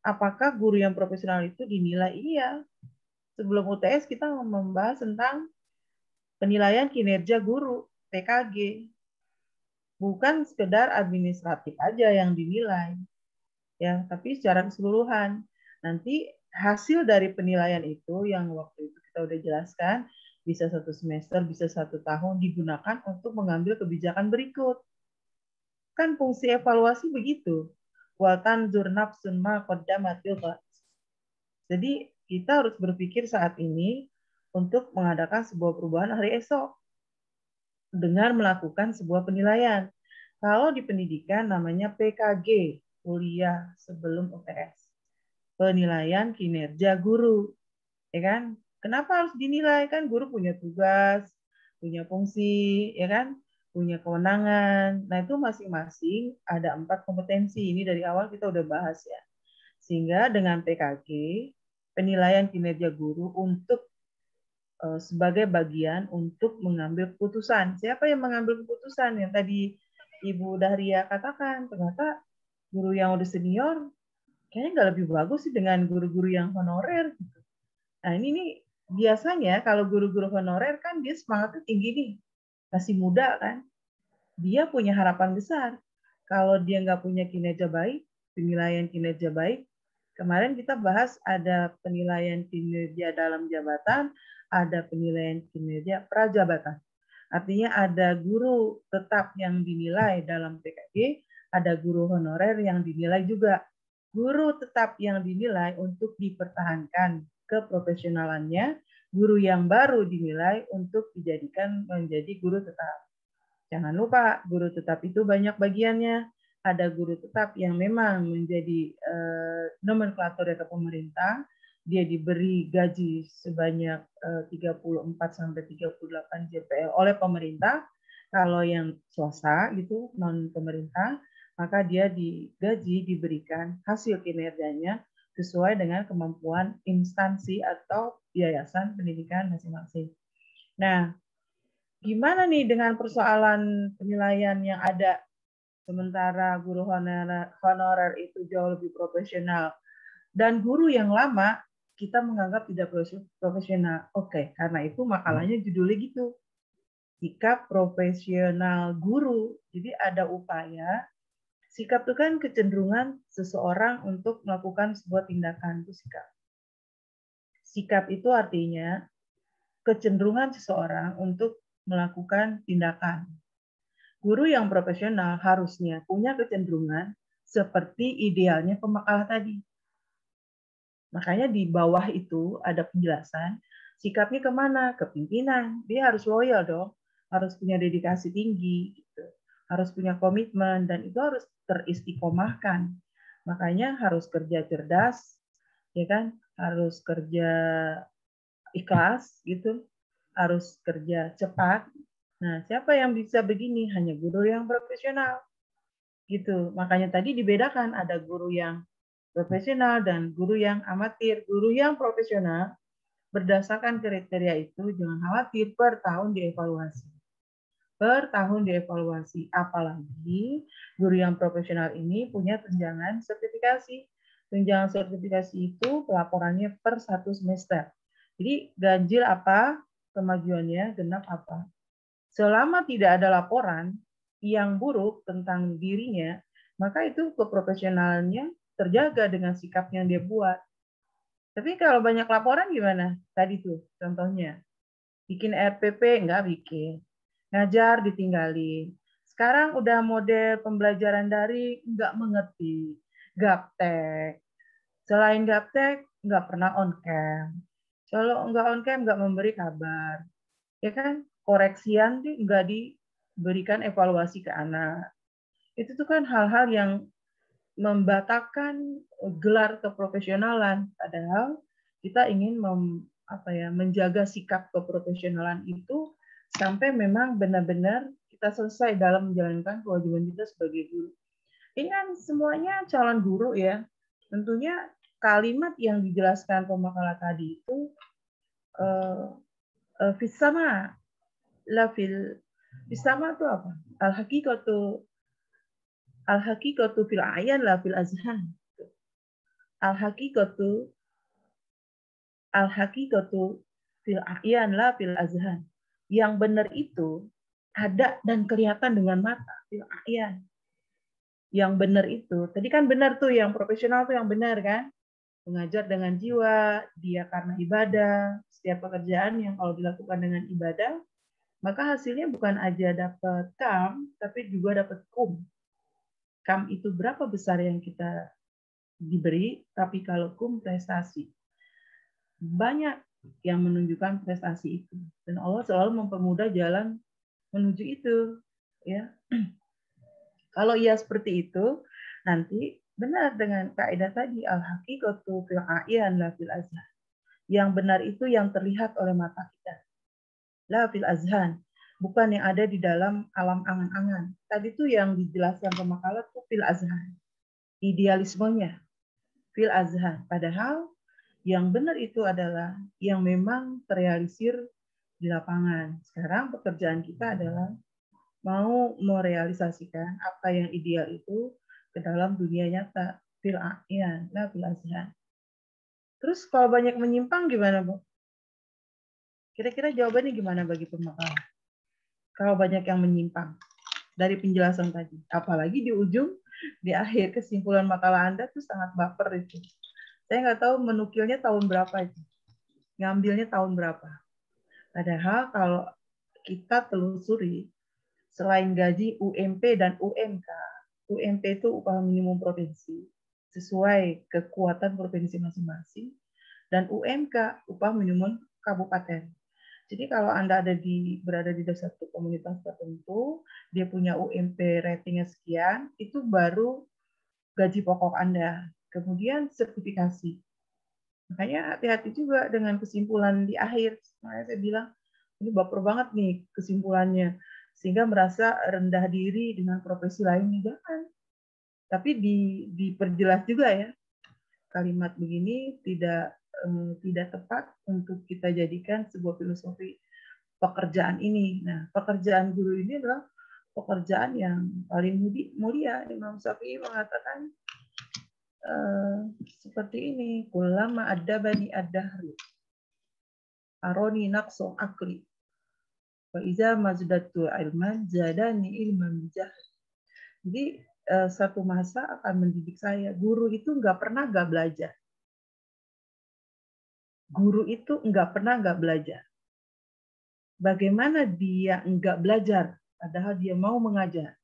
apakah guru yang profesional itu dinilai? Iya. Sebelum UTS kita membahas tentang penilaian kinerja guru, PKG. Bukan sekedar administratif aja yang dinilai, ya, tapi secara keseluruhan. Nanti hasil dari penilaian itu yang waktu itu kita udah jelaskan, bisa 1 semester, bisa 1 tahun, digunakan untuk mengambil kebijakan berikut. Kan fungsi evaluasi begitu. Wa tanzur nafsun ma qaddamat lighad. Jadi kita harus berpikir saat ini untuk mengadakan sebuah perubahan hari esok dengan melakukan sebuah penilaian. Kalau di pendidikan namanya PKG, kuliah sebelum UTS. Penilaian kinerja guru. Ya kan? Kenapa harus dinilai? Kan guru punya tugas, punya fungsi, ya kan? Punya kewenangan. Nah, itu masing-masing ada 4 kompetensi. Ini dari awal kita udah bahas ya. Sehingga dengan PKG, penilaian kinerja guru untuk sebagai bagian untuk mengambil keputusan. Siapa yang mengambil keputusan? Yang tadi Ibu Dahria katakan, ternyata guru yang udah senior kayaknya nggak lebih bagus sih dengan guru-guru yang honorer. Nah, ini nih biasanya kalau guru-guru honorer kan dia semangatnya tinggi nih, masih muda kan, dia punya harapan besar. Kalau dia nggak punya kinerja baik, penilaian kinerja baik, kemarin kita bahas ada penilaian kinerja dalam jabatan, ada penilaian kinerja prajabatan. Artinya ada guru tetap yang dinilai dalam PKG, ada guru honorer yang dinilai juga. Guru tetap yang dinilai untuk dipertahankan keprofesionalannya, guru yang baru dinilai untuk dijadikan menjadi guru tetap. Jangan lupa, guru tetap itu banyak bagiannya. Ada guru tetap yang memang menjadi nomenklatur dari pemerintah, dia diberi gaji sebanyak 34-38 JPL oleh pemerintah. Kalau yang swasta gitu, non pemerintah, maka dia digaji diberikan hasil kinerjanya sesuai dengan kemampuan instansi atau yayasan pendidikan masing-masing. Nah, gimana nih dengan persoalan penilaian yang ada sementara guru honorer itu jauh lebih profesional dan guru yang lama kita menganggap tidak profesional. Oke, karena itu makalahnya judulnya gitu. Sikap profesional guru. Jadi ada upaya, sikap itu kan kecenderungan seseorang untuk melakukan sebuah tindakan, itu sikap. Sikap itu artinya kecenderungan seseorang untuk melakukan tindakan. Guru yang profesional harusnya punya kecenderungan seperti idealnya pemakalah tadi. Makanya di bawah itu ada penjelasan, sikapnya kemana? Ke pimpinan. Dia harus loyal dong, harus punya dedikasi tinggi, gitu. Harus punya komitmen, dan itu harus teristiqomahkan. Makanya harus kerja cerdas, ya kan? Harus kerja ikhlas, gitu. Harus kerja cepat. Nah, siapa yang bisa begini? Hanya guru yang profesional. Gitu. Makanya tadi dibedakan, ada guru yang profesional dan guru yang amatir. Guru yang profesional berdasarkan kriteria itu jangan khawatir, per tahun dievaluasi. Per tahun dievaluasi. Apalagi guru yang profesional ini punya tunjangan sertifikasi. Tunjangan sertifikasi itu pelaporannya per 1 semester. Jadi ganjil apa, kemajuannya genap apa. Selama tidak ada laporan yang buruk tentang dirinya, maka itu keprofesionalannya terjaga dengan sikap yang dia buat. Tapi kalau banyak laporan gimana? Tadi tuh contohnya. Bikin RPP nggak bikin. Ngajar ditinggalin. Sekarang udah model pembelajaran daring nggak mengerti. Gaptek. Selain gaptek, nggak pernah on cam. Kalau nggak on cam, nggak memberi kabar. Ya kan? Koreksian nggak diberikan evaluasi ke anak. Itu tuh kan hal-hal yang membatalkan gelar keprofesionalan. Padahal kita ingin menjaga sikap keprofesionalan itu sampai memang benar-benar kita selesai dalam menjalankan kewajiban kita sebagai guru. Ini kan semuanya calon guru ya. Tentunya kalimat yang dijelaskan pemakalah tadi itu fisama lafil fisama itu apa? Al-haqiqatu Al-haqiqatu fil ayan la fil azhan. Al-haqiqatu fil ayan la fil azhan. Yang benar itu ada dan kelihatan dengan mata, fil ayan. Yang benar itu, tadi kan benar tuh yang profesional tuh yang benar kan? Mengajar dengan jiwa, dia karena ibadah, setiap pekerjaan yang kalau dilakukan dengan ibadah, maka hasilnya bukan aja dapat kam, tapi juga dapat kum. Kam itu berapa besar yang kita diberi, tapi kalau kum prestasi. Banyak yang menunjukkan prestasi itu. Dan Allah selalu mempermudah jalan menuju itu. Ya. Kalau ia seperti itu, nanti benar dengan kaidah tadi, al-haqiqatu fil a'yan la fil azhan. Yang benar itu yang terlihat oleh mata kita. La fil azhan. Bukan yang ada di dalam alam angan-angan. Tadi itu yang dijelaskan pemakalah itu fil azhan. Idealismenya. Fil azhan. Padahal yang benar itu adalah yang memang terrealisir di lapangan. Sekarang pekerjaan kita adalah mau merealisasikan apa yang ideal itu ke dalam dunia nyata. Fil a'yan, la fil azhan. Terus kalau banyak menyimpang gimana, Bu? Kira-kira jawabannya gimana bagi pemakalah? Kalau banyak yang menyimpang dari penjelasan tadi. Apalagi di ujung, di akhir kesimpulan makalah Anda tuh sangat baper itu. Saya nggak tahu menukilnya tahun berapa itu. Ngambilnya tahun berapa. Padahal kalau kita telusuri, selain gaji UMP dan UMK, UMP itu upah minimum provinsi, sesuai kekuatan provinsi masing-masing, dan UMK upah minimum kabupaten. Jadi kalau Anda berada di satu komunitas tertentu, dia punya UMP ratingnya sekian, itu baru gaji pokok Anda. Kemudian sertifikasi. Makanya hati-hati juga dengan kesimpulan di akhir. Makanya saya bilang, ini baper banget nih kesimpulannya. Sehingga merasa rendah diri dengan profesi lainnya. Jangan. Tapi diperjelas juga ya. Kalimat begini tidak tepat untuk kita jadikan sebuah filosofi pekerjaan ini. Nah, pekerjaan guru ini adalah pekerjaan yang paling mulia. Imam Syafi'i mengatakan seperti ini, kullama adabani ad-dahru aroni naqsu akli wa iza mazdatu ilman zadani ilman jahl. Jadi satu masa akan mendidik saya. Guru itu nggak pernah nggak belajar. Guru itu nggak pernah nggak belajar. Bagaimana dia nggak belajar, padahal dia mau mengajar.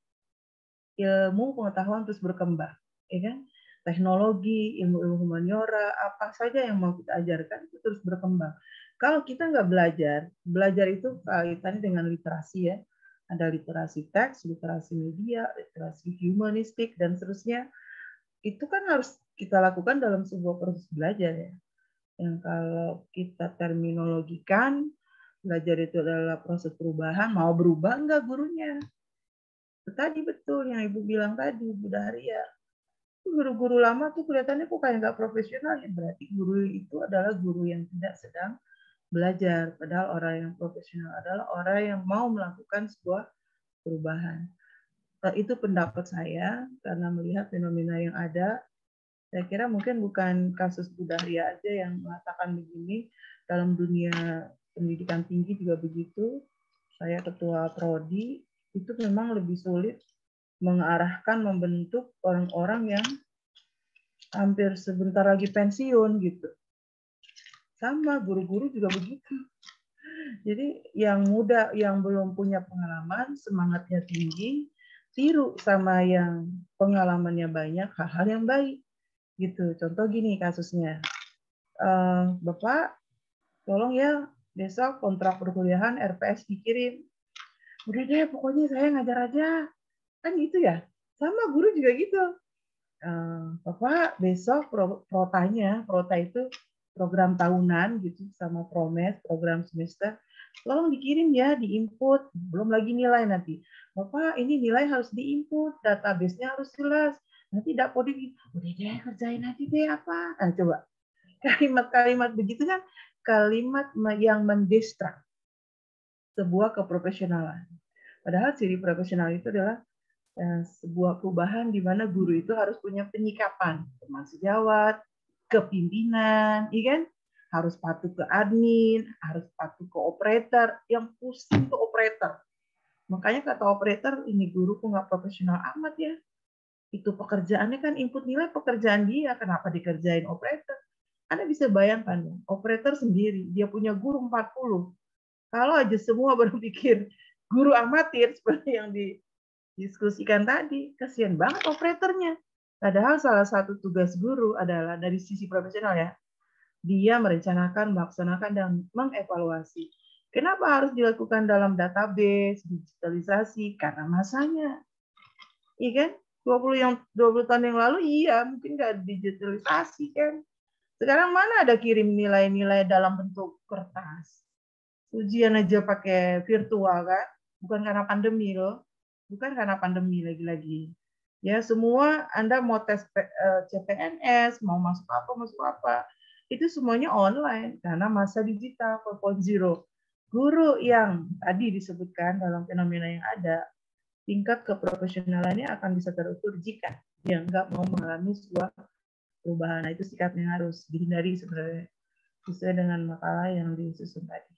Ilmu pengetahuan terus berkembang, ya kan? Teknologi, ilmu-ilmu humaniora, apa saja yang mau kita ajarkan itu terus berkembang. Kalau kita nggak belajar itu kaitannya dengan literasi ya. Ada literasi teks, literasi media, literasi humanistik, dan seterusnya. Itu kan harus kita lakukan dalam sebuah proses belajar ya. Yang kalau kita terminologikan, belajar itu adalah proses perubahan, mau berubah enggak gurunya? Tadi betul yang Ibu bilang tadi, Bu Daria. Guru-guru lama tuh kelihatannya kok kayak nggak profesional, ya berarti guru itu adalah guru yang tidak sedang belajar. Padahal orang yang profesional adalah orang yang mau melakukan sebuah perubahan. Itu pendapat saya, karena melihat fenomena yang ada. Saya kira mungkin bukan kasus Bu Daria aja yang mengatakan begini, dalam dunia pendidikan tinggi juga begitu. Saya ketua prodi, itu memang lebih sulit mengarahkan, membentuk orang-orang yang hampir sebentar lagi pensiun gitu. Sama guru-guru juga begitu. Jadi yang muda, yang belum punya pengalaman, semangatnya tinggi, tiru sama yang pengalamannya banyak, hal-hal yang baik. Gitu. Contoh gini kasusnya. Bapak, tolong ya besok kontrak perkuliahan RPS dikirim. Udah deh, pokoknya saya ngajar aja. Kan gitu ya. Sama guru juga gitu. Bapak besok prota itu program tahunan gitu sama promes, program semester. Tolong dikirim ya, diinput. Belum lagi nilai nanti. Bapak, ini nilai harus diinput, database-nya harus jelas. Nanti dapodik, udah deh kerjain aja deh apa. Nah, coba. Kalimat-kalimat begitu kan kalimat yang mendistrak sebuah keprofesionalan. Padahal ciri profesional itu adalah sebuah perubahan di mana guru itu harus punya penyikapan, teman sejawat, kepimpinan, iya kan? Harus patuh ke admin, harus patuh ke operator, yang pusing ke operator. Makanya kata operator, ini guru kok nggak profesional amat ya. Itu pekerjaannya kan input nilai pekerjaan dia, kenapa dikerjain operator? Anda bisa bayangkan, operator sendiri, dia punya guru 40. Kalau aja semua berpikir guru amatir seperti yang didiskusikan tadi, kasihan banget operatornya. Padahal salah satu tugas guru adalah dari sisi profesional ya, dia merencanakan, melaksanakan, dan mengevaluasi. Kenapa harus dilakukan dalam database, digitalisasi? Karena masanya. Iya kan? 20 tahun yang lalu, iya, mungkin nggak digitalisasi kan. Sekarang mana ada kirim nilai-nilai dalam bentuk kertas? Ujian aja pakai virtual kan? Bukan karena pandemi loh. Bukan karena pandemi lagi-lagi. Ya, semua Anda mau tes CPNS, mau masuk apa, itu semuanya online karena masa digital 4.0. Guru yang tadi disebutkan dalam fenomena yang ada, tingkat keprofesionalannya akan bisa terukur jika dia nggak mau mengalami sebuah perubahan. Nah, itu sikapnya harus dihindari sebenarnya sesuai dengan makalah yang disusun tadi.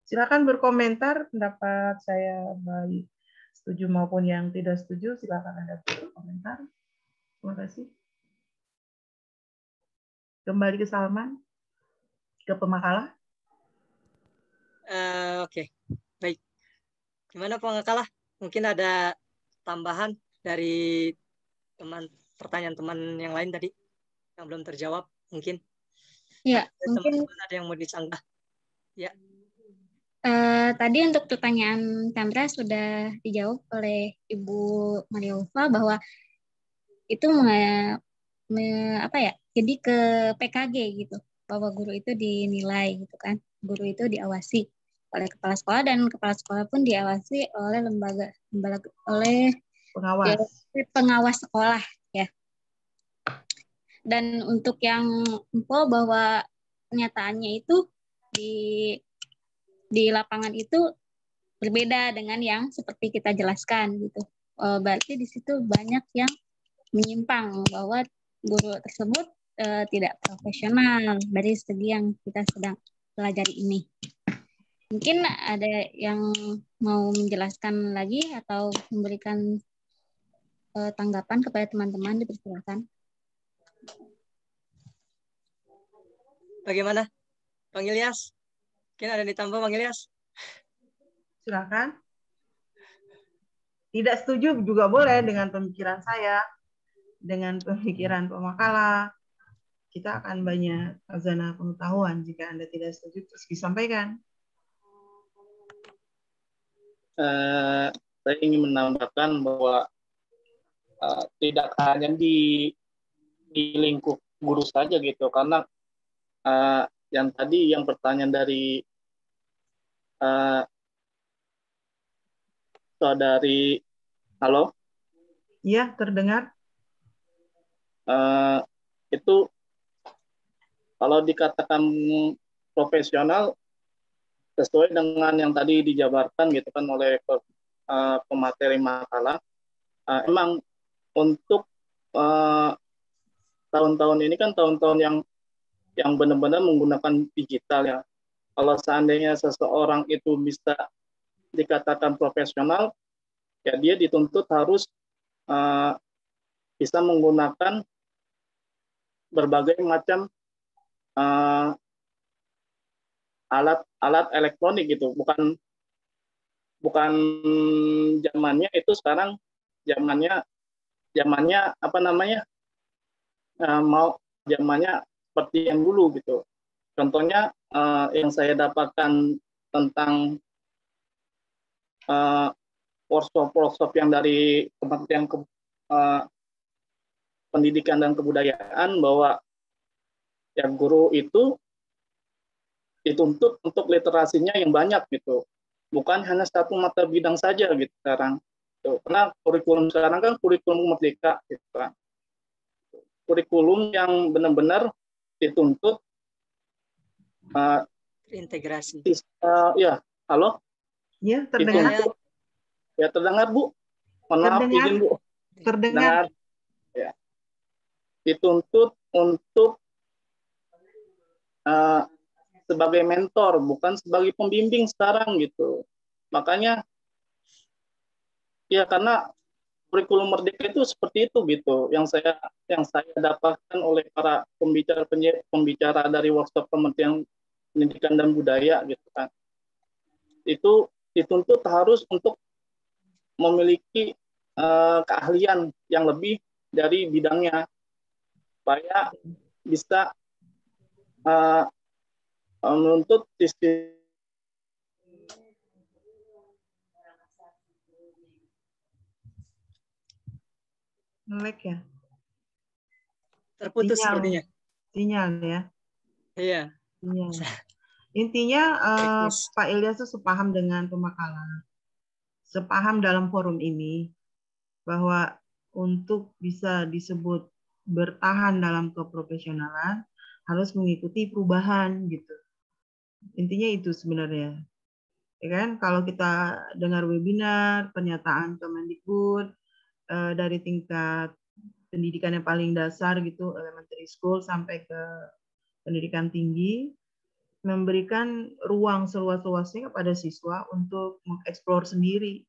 Silakan berkomentar pendapat saya baik setuju maupun yang tidak setuju. Silakan Anda berkomentar. Terima kasih. Kembali ke Salman, ke pemakalah. Oke, baik. Gimana pemakalah? Mungkin ada tambahan dari pertanyaan teman yang lain tadi yang belum terjawab mungkin. Ya, mungkin teman-teman ada yang mau disanggah. Ya. Tadi untuk pertanyaan Chandra sudah dijawab oleh Ibu Maria Ulfa bahwa itu jadi ke PKG gitu, bahwa guru itu dinilai gitu kan, guru itu diawasi oleh kepala sekolah dan kepala sekolah pun diawasi oleh oleh pengawas sekolah ya. Dan untuk yang info bahwa kenyataannya itu di lapangan itu berbeda dengan yang seperti kita jelaskan gitu. Berarti di situ banyak yang menyimpang bahwa guru tersebut tidak profesional dari segi yang kita sedang pelajari ini. Mungkin ada yang mau menjelaskan lagi atau memberikan tanggapan kepada teman-teman, dipersilakan. Bagaimana, Bang Ilyas? Mungkin ada ditambah, Bang Ilyas? Silakan. Tidak setuju juga boleh dengan pemikiran saya, dengan pemikiran pemakalah. Kita akan banyak khazanah pengetahuan. Jika Anda tidak setuju, terus disampaikan. Saya ingin menambahkan bahwa tidak hanya di lingkup guru saja gitu, karena yang tadi yang pertanyaan dari saudari, halo? Iya, terdengar. Itu kalau dikatakan profesional sesuai dengan yang tadi dijabarkan gitu kan oleh pemateri makalah, emang untuk tahun-tahun ini kan tahun-tahun yang benar-benar menggunakan digital ya. Kalau seandainya seseorang itu bisa dikatakan profesional, ya dia dituntut harus bisa menggunakan berbagai macam alat elektronik gitu. Bukan zamannya itu sekarang zamannya apa namanya, mau zamannya seperti yang dulu gitu. Contohnya yang saya dapatkan tentang workshop yang dari Kementerian Pendidikan dan Kebudayaan, bahwa yang guru itu dituntut untuk literasinya yang banyak gitu, bukan hanya satu mata bidang saja gitu sekarang. Karena kurikulum sekarang kan kurikulum merdeka gitu kan. Kurikulum yang benar-benar dituntut integrasi. Ya, halo? Ya, terdengar. Ya, terdengar Bu. Mohon maaf, izin Bu. Terdengar. Ya. Dituntut untuk sebagai mentor, bukan sebagai pembimbing sekarang gitu. Makanya ya karena kurikulum merdeka itu seperti itu gitu. Yang saya dapatkan oleh para pembicara dari workshop Kementerian Pendidikan dan Budaya gitu kan. Itu dituntut harus untuk memiliki keahlian yang lebih dari bidangnya supaya bisa menuntut sisi Nge-lag ya. Terputus sepertinya. Sinyal ya. Iya. Sinyal. Intinya Pak Ilyas itu sepaham dengan pemakalan. Sepaham dalam forum ini bahwa untuk bisa disebut bertahan dalam keprofesionalan harus mengikuti perubahan gitu. Intinya itu sebenarnya. Ya kan? Kalau kita dengar webinar, pernyataan Kemendikbud dari tingkat pendidikan yang paling dasar gitu, elementary school sampai ke pendidikan tinggi, memberikan ruang seluas-luasnya kepada siswa untuk mengeksplor sendiri.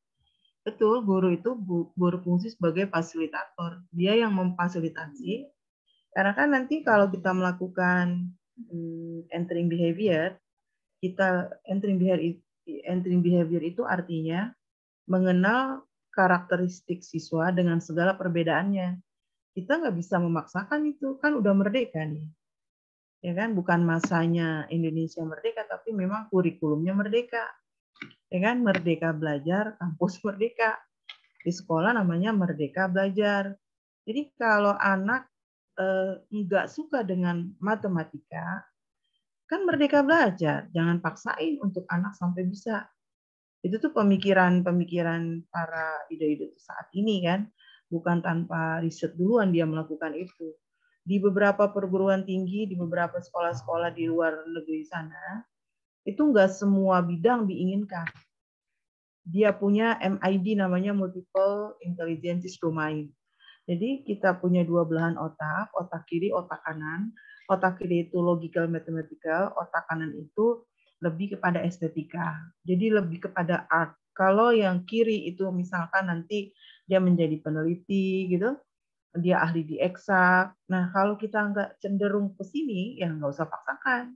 Betul, guru itu berfungsi sebagai fasilitator. Dia yang memfasilitasi. Karena kan nanti kalau kita melakukan entering behavior, entering behavior itu artinya mengenal karakteristik siswa dengan segala perbedaannya. Kita nggak bisa memaksakan itu, kan udah merdeka nih. Ya kan, bukan masanya Indonesia merdeka, tapi memang kurikulumnya merdeka. Ya kan, Merdeka Belajar, kampus merdeka. Di sekolah namanya Merdeka Belajar. Jadi kalau anak nggak suka dengan matematika, kan Merdeka Belajar. Jangan paksain untuk anak sampai bisa. Itu tuh pemikiran para ide-ide saat ini kan. Bukan tanpa riset duluan dia melakukan itu. Di beberapa perguruan tinggi, di beberapa sekolah-sekolah di luar negeri sana, itu nggak semua bidang diinginkan. Dia punya MID namanya Multiple Intelligence Domain. Jadi kita punya dua belahan otak kiri, otak kanan. Otak kiri itu logical mathematical, otak kanan itu lebih kepada estetika. Jadi lebih kepada art. Kalau yang kiri itu misalkan nanti dia menjadi peneliti gitu, dia ahli di eksak. Nah, kalau kita nggak cenderung ke sini, ya nggak usah paksakan.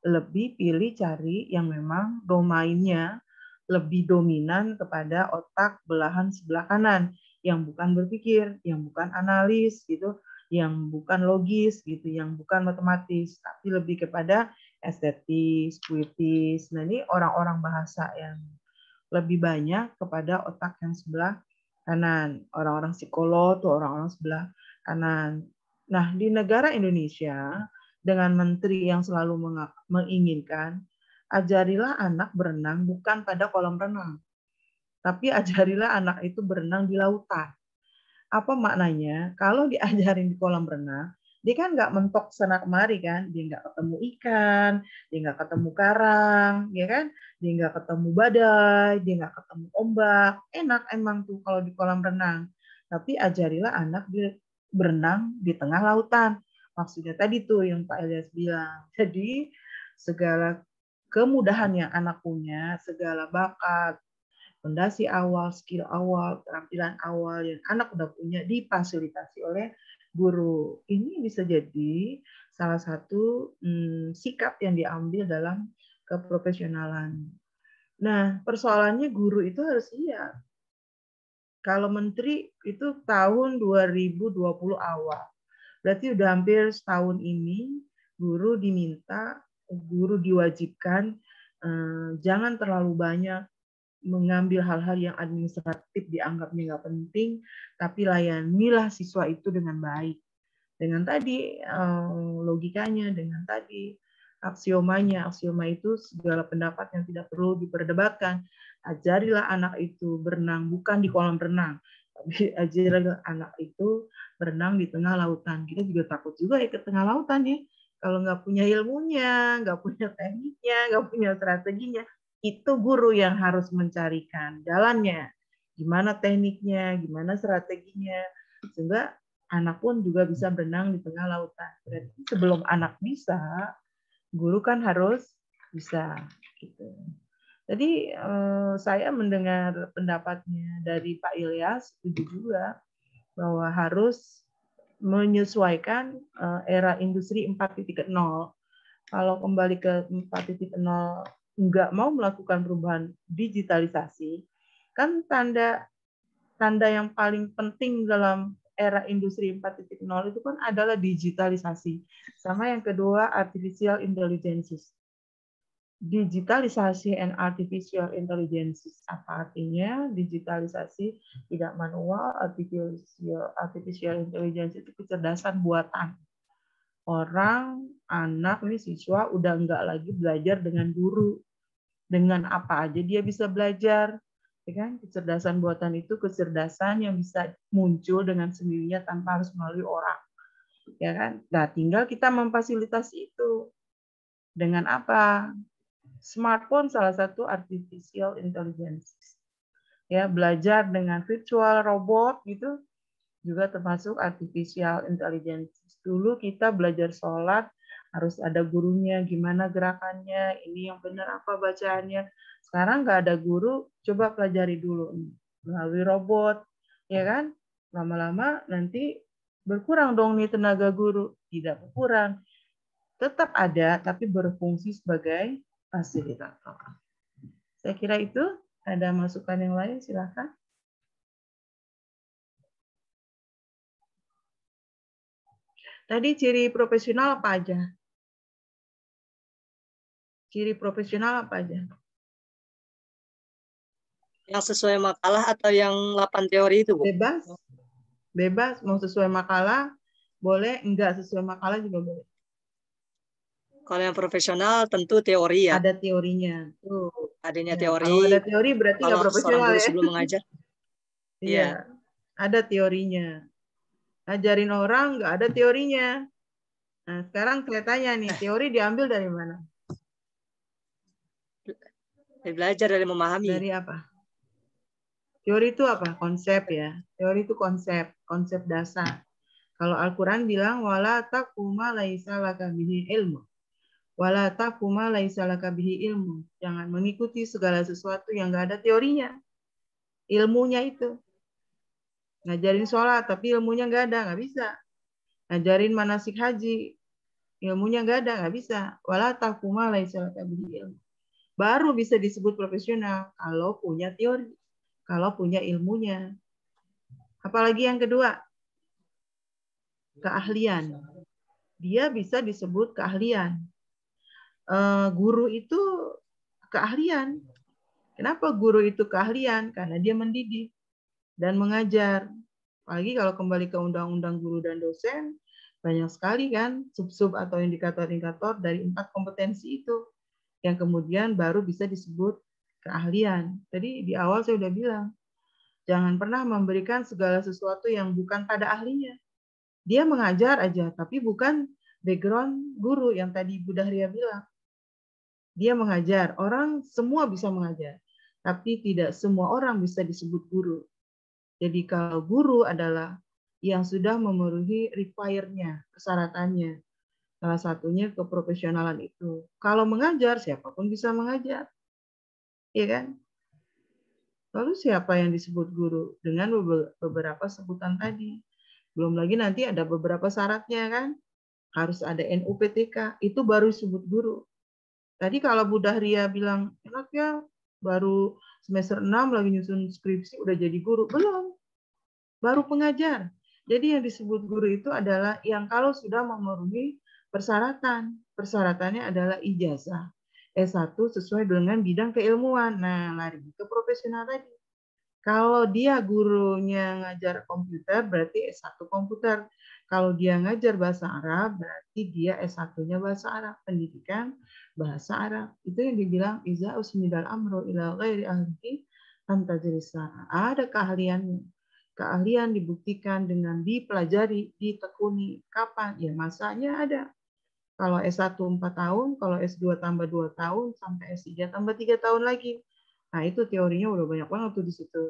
Lebih pilih cari yang memang domainnya lebih dominan kepada otak belahan sebelah kanan, yang bukan berpikir, yang bukan analis, gitu, yang bukan logis, gitu, yang bukan matematis, tapi lebih kepada estetis, puitis. Nah, ini orang-orang bahasa yang lebih banyak kepada otak yang sebelah kanan. Orang-orang psikolog tuh orang-orang sebelah kanan. Nah, di negara Indonesia, dengan menteri yang selalu menginginkan, ajarilah anak berenang bukan pada kolam renang, tapi ajarilah anak itu berenang di lautan. Apa maknanya? Kalau diajarin di kolam renang, dia kan nggak mentok sana kemari kan, dia nggak ketemu ikan, dia nggak ketemu karang, ya kan, dia nggak ketemu badai, dia nggak ketemu ombak. Enak emang tuh kalau di kolam renang. Tapi ajarilah anak berenang di tengah lautan. Maksudnya tadi tuh yang Pak Ilyas bilang. Jadi segala kemudahan yang anak punya, segala bakat, fondasi awal, skill awal, keterampilan awal yang anak udah punya difasilitasi oleh guru. Ini bisa jadi salah satu sikap yang diambil dalam keprofesionalan. Nah, persoalannya guru itu harus siap. Kalau menteri itu tahun 2020 awal. Berarti udah hampir setahun ini guru diwajibkan jangan terlalu banyak mengambil hal-hal yang administratif dianggapnya nggak penting, tapi layanilah siswa itu dengan baik. Dengan tadi logikanya, dengan tadi aksiomanya. Aksioma itu segala pendapat yang tidak perlu diperdebatkan. Ajarilah anak itu berenang bukan di kolam renang, tapi ajarilah anak itu berenang di tengah lautan. Kita juga takut juga ya ke tengah lautan ya. Kalau nggak punya ilmunya, nggak punya tekniknya, nggak punya strateginya, itu guru yang harus mencarikan jalannya, gimana tekniknya, gimana strateginya, sehingga anak pun juga bisa berenang di tengah lautan. Berarti sebelum anak bisa, guru kan harus bisa. Gitu. Jadi saya mendengar pendapatnya dari Pak Ilyas, setuju juga bahwa harus menyesuaikan era industri 4.0. Kalau kembali ke 4.0 nggak mau melakukan perubahan digitalisasi, kan tanda yang paling penting dalam era industri 4.0 itu kan adalah digitalisasi. Sama yang kedua, artificial intelligence. Digitalisasi and artificial intelligence. Apa artinya? Digitalisasi tidak manual, artificial intelligence itu kecerdasan buatan. Orang, anak, ini siswa udah nggak lagi belajar dengan guru. Dengan apa aja dia bisa belajar. Ya kan? Kecerdasan buatan itu kecerdasan yang bisa muncul dengan sendirinya tanpa harus melalui orang. Ya kan? Nah, tinggal kita memfasilitasi itu. Dengan apa? Smartphone salah satu artificial intelligence. Ya, belajar dengan virtual robot gitu juga termasuk artificial intelligence. Dulu kita belajar sholat harus ada gurunya, gimana gerakannya, ini yang benar apa bacaannya. Sekarang nggak ada guru, coba pelajari dulu melalui robot, ya kan? Lama-lama nanti berkurang dong nih tenaga guru, tidak berkurang, tetap ada tapi berfungsi sebagai fasilitator. Saya kira itu. Ada masukan yang lain, silakan. Tadi ciri profesional apa aja? Ciri profesional apa aja? Yang sesuai makalah atau yang 8 teori itu, Bu? Bebas. Bebas, mau sesuai makalah, boleh. Enggak sesuai makalah juga boleh. Kalau yang profesional tentu teori ya. Ada teorinya. Tuh. Adanya Ya, teori. kalau ada teori berarti nggak profesional guru ya. sebelum mengajar. Iya, ada teorinya. Ajarin orang nggak ada teorinya. Nah, sekarang saya tanya nih, teori diambil dari mana? Belajar dari memahami. Dari apa? Teori itu apa? Konsep ya. Teori itu konsep dasar. Kalau Al-Quran bilang, wala taquma laisa laka bihi ilmu. Wala taquma laisa laka bihi ilmu. Jangan mengikuti segala sesuatu yang nggak ada teorinya. Ilmunya itu. Ngajarin sholat, tapi ilmunya nggak ada, nggak bisa. Ngajarin manasik haji, ilmunya nggak ada, nggak bisa. Wala taquma laisa laka bihi ilmu. Baru bisa disebut profesional kalau punya teori, kalau punya ilmunya. Apalagi yang kedua, keahlian. Dia bisa disebut keahlian. Guru itu keahlian. Kenapa guru itu keahlian? Karena dia mendidik dan mengajar. Apalagi kalau kembali ke Undang-Undang Guru dan Dosen, banyak sekali kan sub-sub atau indikator-indikator dari 4 kompetensi itu yang kemudian baru bisa disebut keahlian. Tadi di awal saya sudah bilang, jangan pernah memberikan segala sesuatu yang bukan pada ahlinya. Dia mengajar aja, tapi bukan background guru yang tadi Bu Dahria bilang. Dia mengajar, orang semua bisa mengajar, tapi tidak semua orang bisa disebut guru. Jadi kalau guru adalah yang sudah memenuhi require-nya, persyaratannya. Salah satunya keprofesionalan itu. Kalau mengajar, siapapun bisa mengajar. Iya kan? Lalu siapa yang disebut guru? Dengan beberapa sebutan tadi. Belum lagi nanti ada beberapa syaratnya kan. Harus ada NUPTK. Itu baru disebut guru. Tadi kalau Bu Dahria bilang, enak ya, baru semester 6 lagi nyusun skripsi, udah jadi guru. Belum. Baru pengajar. Jadi yang disebut guru itu adalah yang kalau sudah memenuhi persyaratan. Persyaratannya adalah ijazah. S1 sesuai dengan bidang keilmuan. Nah, lari ke profesional tadi. Kalau dia gurunya ngajar komputer, berarti S1 komputer. Kalau dia ngajar bahasa Arab, berarti dia S1-nya bahasa Arab. Pendidikan bahasa Arab. Itu yang dibilang, iza usnidal amru ila ghairi ahlihi fantazirisa. Ada keahliannya. Keahlian dibuktikan dengan dipelajari, ditekuni. Kapan? Ya masanya ada. Kalau S1 4 tahun, kalau S2 tambah 2 tahun, sampai S3 tambah 3 tahun lagi. Nah, itu teorinya udah banyak banget tuh di situ.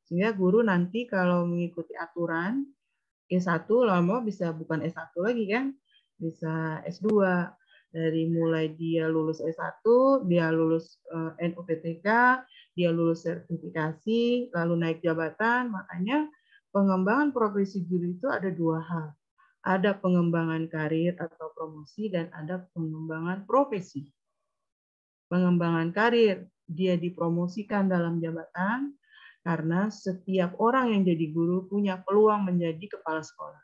Sehingga guru nanti kalau mengikuti aturan S1 lama bisa bukan S1 lagi kan, bisa S2. Dari mulai dia lulus S1, dia lulus NUPTK, dia lulus sertifikasi, lalu naik jabatan. Makanya pengembangan profesi guru itu ada dua hal. Ada pengembangan karir atau promosi dan ada pengembangan profesi. Pengembangan karir, dia dipromosikan dalam jabatan karena setiap orang yang jadi guru punya peluang menjadi kepala sekolah.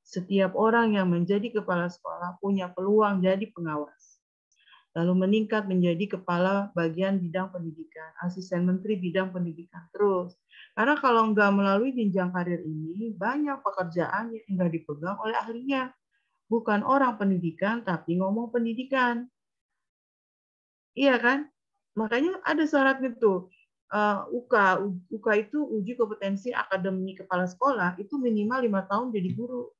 Setiap orang yang menjadi kepala sekolah punya peluang jadi pengawas. Lalu meningkat menjadi kepala bagian bidang pendidikan, asisten menteri bidang pendidikan terus. Karena kalau nggak melalui jenjang karir ini, banyak pekerjaan yang nggak dipegang oleh ahlinya. Bukan orang pendidikan, tapi ngomong pendidikan. Iya kan? Makanya ada syarat itu. UK itu uji kompetensi akademik kepala sekolah itu minimal 5 tahun jadi guru.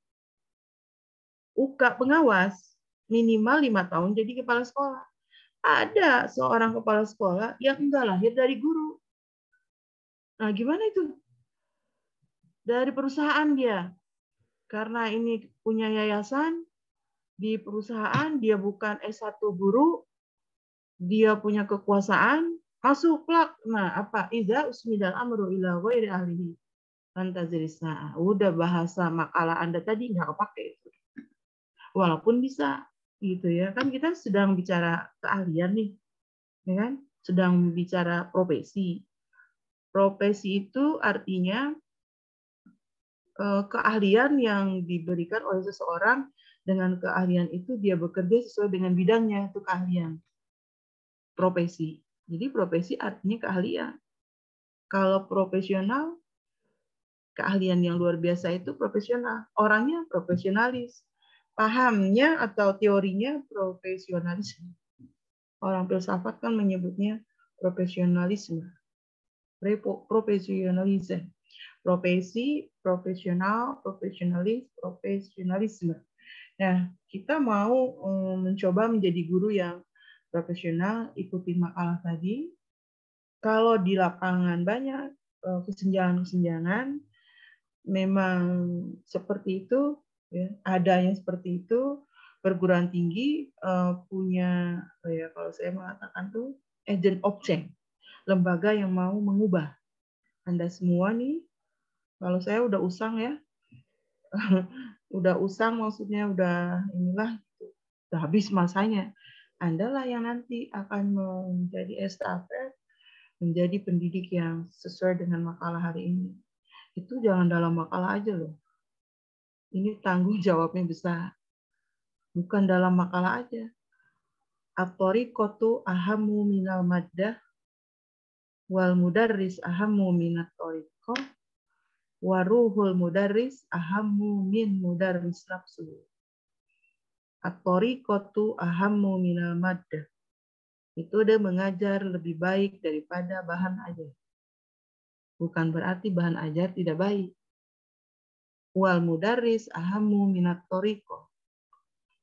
UK pengawas minimal 5 tahun jadi kepala sekolah. Ada seorang kepala sekolah yang enggak lahir dari guru. Nah, gimana itu? Dari perusahaan dia. Karena ini punya yayasan, di perusahaan dia bukan S1 guru, dia punya kekuasaan, masuk plak. Nah, apa? Idza usmidal amru ila ghairi ahlihi fantazirisa. Udah bahasa makalah Anda tadi nggak kepake itu. Walaupun bisa gitu ya, kan kita sedang bicara keahlian nih, ya kan? Sedang bicara profesi. Profesi itu artinya keahlian yang diberikan oleh seseorang. Dengan keahlian itu dia bekerja sesuai dengan bidangnya, itu keahlian. Profesi. Jadi profesi artinya keahlian. Kalau profesional, keahlian yang luar biasa itu profesional. Orangnya profesionalis. Pahamnya atau teorinya profesionalisme. Orang filsafat kan menyebutnya profesionalisme. Profesionalisme. Profesi, profesional, profesionalis, profesionalisme. Nah, kita mau mencoba menjadi guru yang profesional, ikuti makalah tadi. Kalau di lapangan banyak kesenjangan-kesenjangan, memang seperti itu, ya, adanya seperti itu. Perguruan tinggi punya, ya kalau saya mengatakan tuh agent of change, lembaga yang mau mengubah. Anda semua nih, kalau saya udah usang ya, udah usang maksudnya udah inilah, udah habis masanya. Anda lah yang nanti akan menjadi estafet, menjadi pendidik yang sesuai dengan makalah hari ini. Itu jangan dalam makalah aja loh. Ini tanggung jawabnya besar. Bukan dalam makalah aja. At-tariqatu ahammu minal maddah wal mudarris ahammu minat tariqah wa ruhul mudarris ahammu min mudarris nafsuhu. At-tariqatu ahammu minal maddah. Itu dia mengajar lebih baik daripada bahan ajar. Bukan berarti bahan ajar tidak baik. Wal mudarris ahammu minat tariqah.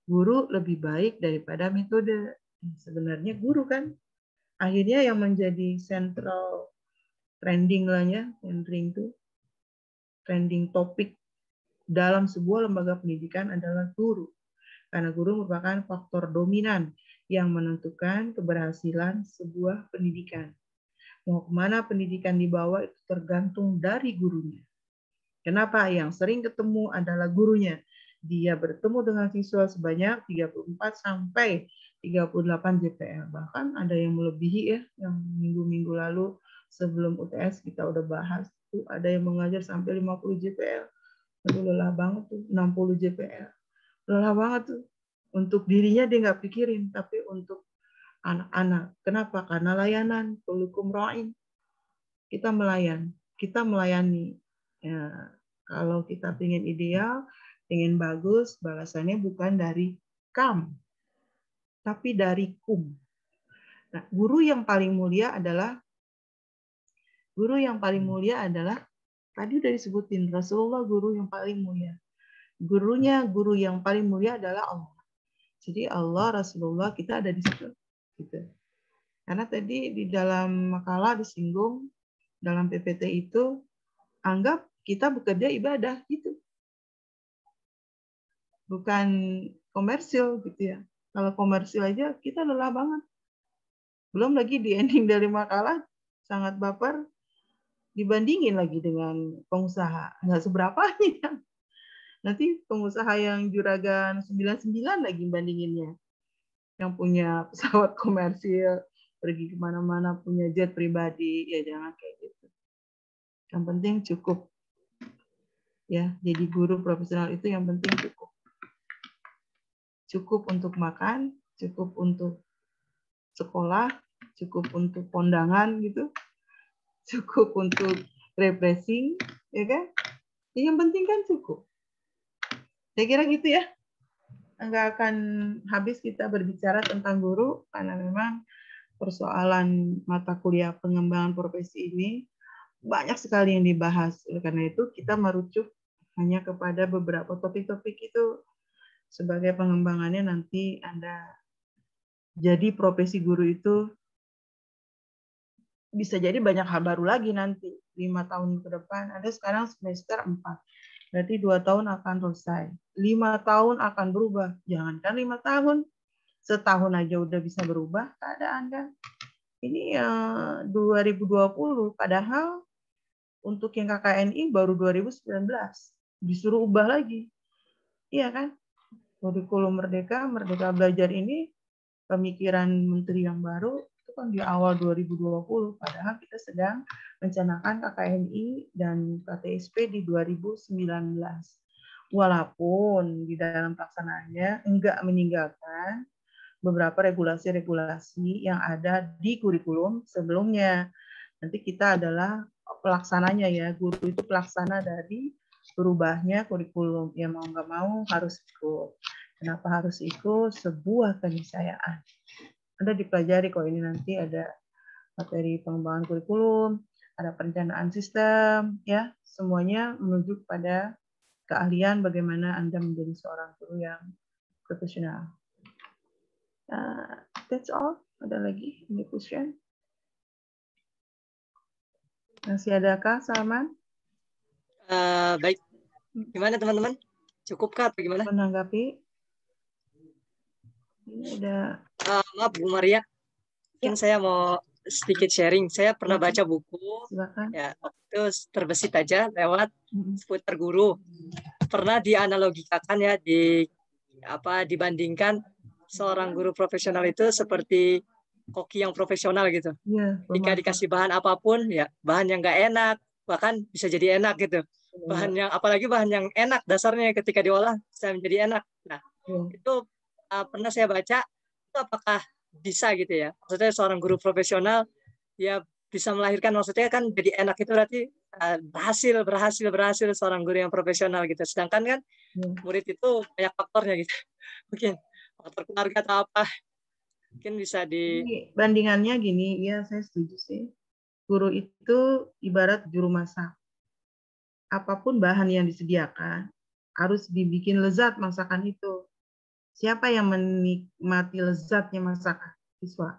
Guru lebih baik daripada metode. Sebenarnya guru kan akhirnya yang menjadi central trending lah ya, trending topik dalam sebuah lembaga pendidikan adalah guru. Karena guru merupakan faktor dominan yang menentukan keberhasilan sebuah pendidikan. Mau kemana pendidikan dibawa itu tergantung dari gurunya. Kenapa? Yang sering ketemu adalah gurunya. Dia bertemu dengan siswa sebanyak 34 sampai 38 JPL. Bahkan ada yang melebihi ya, yang minggu-minggu lalu sebelum UTS kita udah bahas. Tuh, ada yang mengajar sampai 50 JPL. Aduh, lelah banget tuh, 60 JPL. Lelah banget tuh. Untuk dirinya dia nggak pikirin, tapi untuk anak-anak. Kenapa? Karena layanan. Kulukum ra'in. Kita melayani. Ya, kalau kita ingin ideal, ingin bagus, balasannya bukan dari kam, tapi dari kum. Nah, guru yang paling mulia adalah tadi udah disebutin Rasulullah guru yang paling mulia. Guru yang paling mulia adalah Allah. Jadi Allah, Rasulullah, kita ada di situ. Gitu. Karena tadi di dalam makalah disinggung dalam PPT itu anggap kita bekerja ibadah gitu. Bukan komersil gitu ya. Kalau komersil aja kita lelah banget. Belum lagi di ending dari makalah sangat baper, dibandingin lagi dengan pengusaha. Nggak seberapanya. Nanti pengusaha yang juragan 99 lagi bandinginnya. Yang punya pesawat komersil, pergi kemana-mana, punya jet pribadi, ya jangan kayak gitu. Yang penting cukup. Ya, jadi guru profesional itu yang penting cukup. Cukup untuk makan, cukup untuk sekolah, cukup untuk kondangan gitu, cukup untuk refreshing, ya kan? Yang penting kan cukup. Saya kira gitu ya. Nggak akan habis kita berbicara tentang guru, karena memang persoalan mata kuliah pengembangan profesi ini banyak sekali yang dibahas. Oleh karena itu, kita merujuk hanya kepada beberapa topik-topik itu sebagai pengembangannya nanti Anda jadi profesi guru itu bisa jadi banyak hal baru lagi nanti 5 tahun ke depan. Ada sekarang semester 4. Berarti 2 tahun akan selesai. 5 tahun akan berubah. Jangankan 5 tahun. Setahun aja udah bisa berubah keadaan kan. Ini 2020. Padahal untuk yang KKNI baru 2019. Disuruh ubah lagi. Iya kan? Kurikulum Merdeka, Merdeka Belajar ini pemikiran menteri yang baru itu kan di awal 2020. Padahal kita sedang mencanangkan KKNI dan KTSP di 2019. Walaupun di dalam pelaksanaannya enggak meninggalkan beberapa regulasi-regulasi yang ada di kurikulum sebelumnya. Nanti kita adalah pelaksananya ya, guru itu pelaksana dari berubahnya kurikulum. Ya mau nggak mau harus ikut. Kenapa harus ikut? Sebuah keniscayaan. Anda dipelajari kok ini nanti ada materi pengembangan kurikulum, ada perencanaan sistem, ya semuanya menuju pada keahlian bagaimana Anda menjadi seorang guru yang profesional. That's all. Ada lagi ini question? Masih adakah, Salman? Baik. Gimana teman-teman? Cukupkah atau gimana? Menanggapi? Ini ada. Maaf Bu Maria, mungkin saya mau sedikit sharing. Saya pernah baca buku. Silakan. Ya, itu terbesit aja lewat seputar guru. Pernah dianalogikan ya dibandingkan seorang guru profesional itu seperti koki yang profesional gitu. Ya, jika dikasih bahan apapun, ya bahan yang nggak enak, bahkan bisa jadi enak gitu. Apalagi bahan yang enak dasarnya ketika diolah bisa menjadi enak. Nah, itu pernah saya baca, itu apakah bisa gitu ya? Maksudnya seorang guru profesional ya bisa melahirkan, maksudnya kan jadi enak itu berarti berhasil seorang guru yang profesional gitu. Sedangkan kan murid itu banyak faktornya gitu. Mungkin faktor keluarga atau apa. Mungkin bisa bandingannya gini, ya saya setuju sih. Guru itu ibarat juru masak. Apapun bahan yang disediakan harus dibikin lezat masakan itu. Siapa yang menikmati lezatnya masakan? Siswa.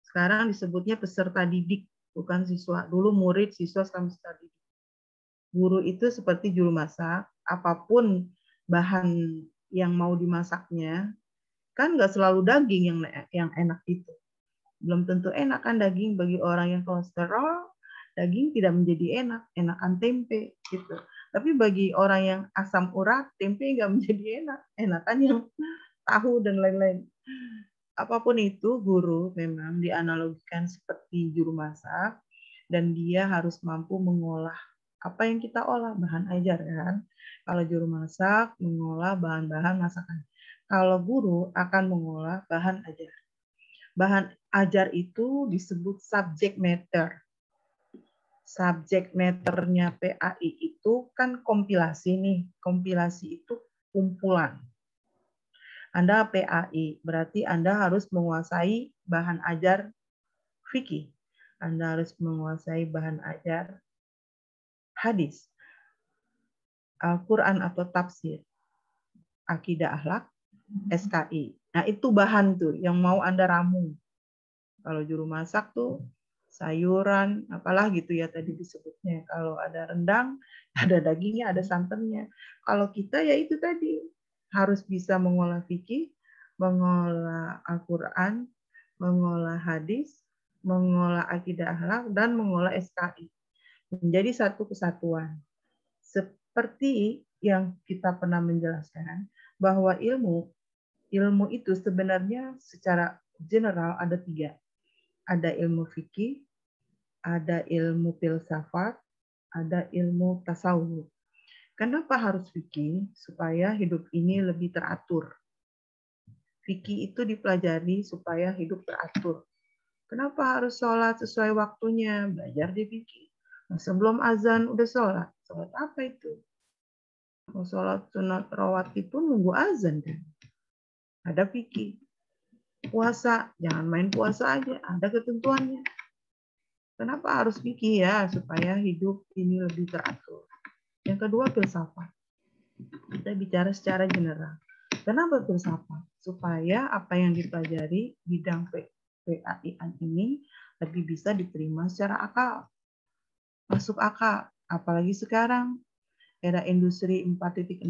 Sekarang disebutnya peserta didik, bukan siswa. Dulu murid, siswa, sekarang peserta didik. Guru itu seperti juru masak. Apapun bahan yang mau dimasaknya, kan nggak selalu daging yang enak itu. Belum tentu enak kan daging bagi orang yang kolesterol, daging tidak menjadi enak, enakan tempe gitu. Tapi bagi orang yang asam urat, tempe nggak menjadi enak, enakan yang tahu dan lain-lain. Apapun itu, guru memang dianalogikan seperti juru masak, dan dia harus mampu mengolah apa yang kita olah, bahan ajar kan. Kalau juru masak mengolah bahan-bahan masakan. Kalau guru akan mengolah bahan ajar. Bahan ajar itu disebut subject matter. Subject matternya PAI itu kan kompilasi nih. Kompilasi itu kumpulan. Anda PAI, berarti Anda harus menguasai bahan ajar fikih. Anda harus menguasai bahan ajar hadis, Al-Quran atau tafsir, akidah akhlak, SKI. Nah, itu bahan tuh yang mau Anda ramu. Kalau juru masak tuh sayuran, apalah gitu ya tadi disebutnya. Kalau ada rendang, ada dagingnya, ada santannya. Kalau kita ya itu tadi, harus bisa mengolah fikih, mengolah Al-Quran, mengolah hadis, mengolah akidah akhlak, dan mengolah SKI. Menjadi satu kesatuan. Seperti yang kita pernah menjelaskan, bahwa ilmu itu sebenarnya secara general ada 3. Ada ilmu fikih, ada ilmu filsafat, ada ilmu tasawuf. Kenapa harus fikih? Supaya hidup ini lebih teratur. Fikih itu dipelajari supaya hidup teratur. Kenapa harus sholat sesuai waktunya? Belajar di fikih. Nah, sebelum azan udah sholat. Sholat apa itu? Mau sholat sunat rawatib pun nunggu azan kan? Ada fikih. Puasa, jangan main puasa aja. Ada ketentuannya. Kenapa harus fikih ya? Supaya hidup ini lebih teratur. Yang kedua, filsafat. Kita bicara secara general. Kenapa filsafat? Supaya apa yang dipelajari bidang PAIN ini lebih bisa diterima secara akal. Masuk akal. Apalagi sekarang, era industri 4.0,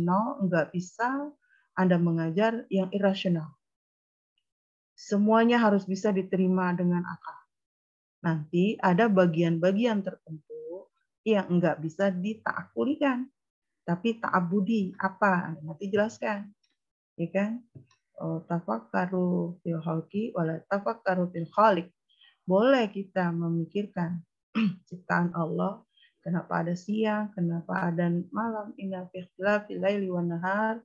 nggak bisa Anda mengajar yang irasional. Semuanya harus bisa diterima dengan akal. Nanti ada bagian-bagian tertentu yang nggak bisa ditaakulikan. Tapi ta'abudi apa? Nanti jelaskan. Ya kan? Tafakkaru fil khalqi wala tafakkaru fil khaliq. Boleh kita memikirkan ciptaan Allah, kenapa ada siang, kenapa ada malam, inna fi ikhtilafil laili wan nahar.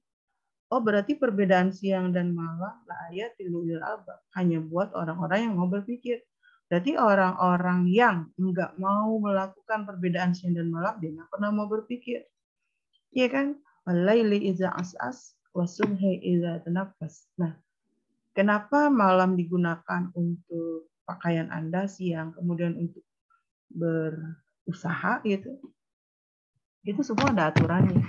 Oh, berarti perbedaan siang dan malam la ayatil lil albab, hanya buat orang-orang yang mau berpikir. Berarti orang-orang yang enggak mau melakukan perbedaan siang dan malam, dia nggak pernah mau berpikir. Iya kan? Walaili iza as'as wasubhi iza tanaffas. Nah, kenapa malam digunakan untuk pakaian Anda, siang kemudian untuk berusaha gitu? Itu semua ada aturannya.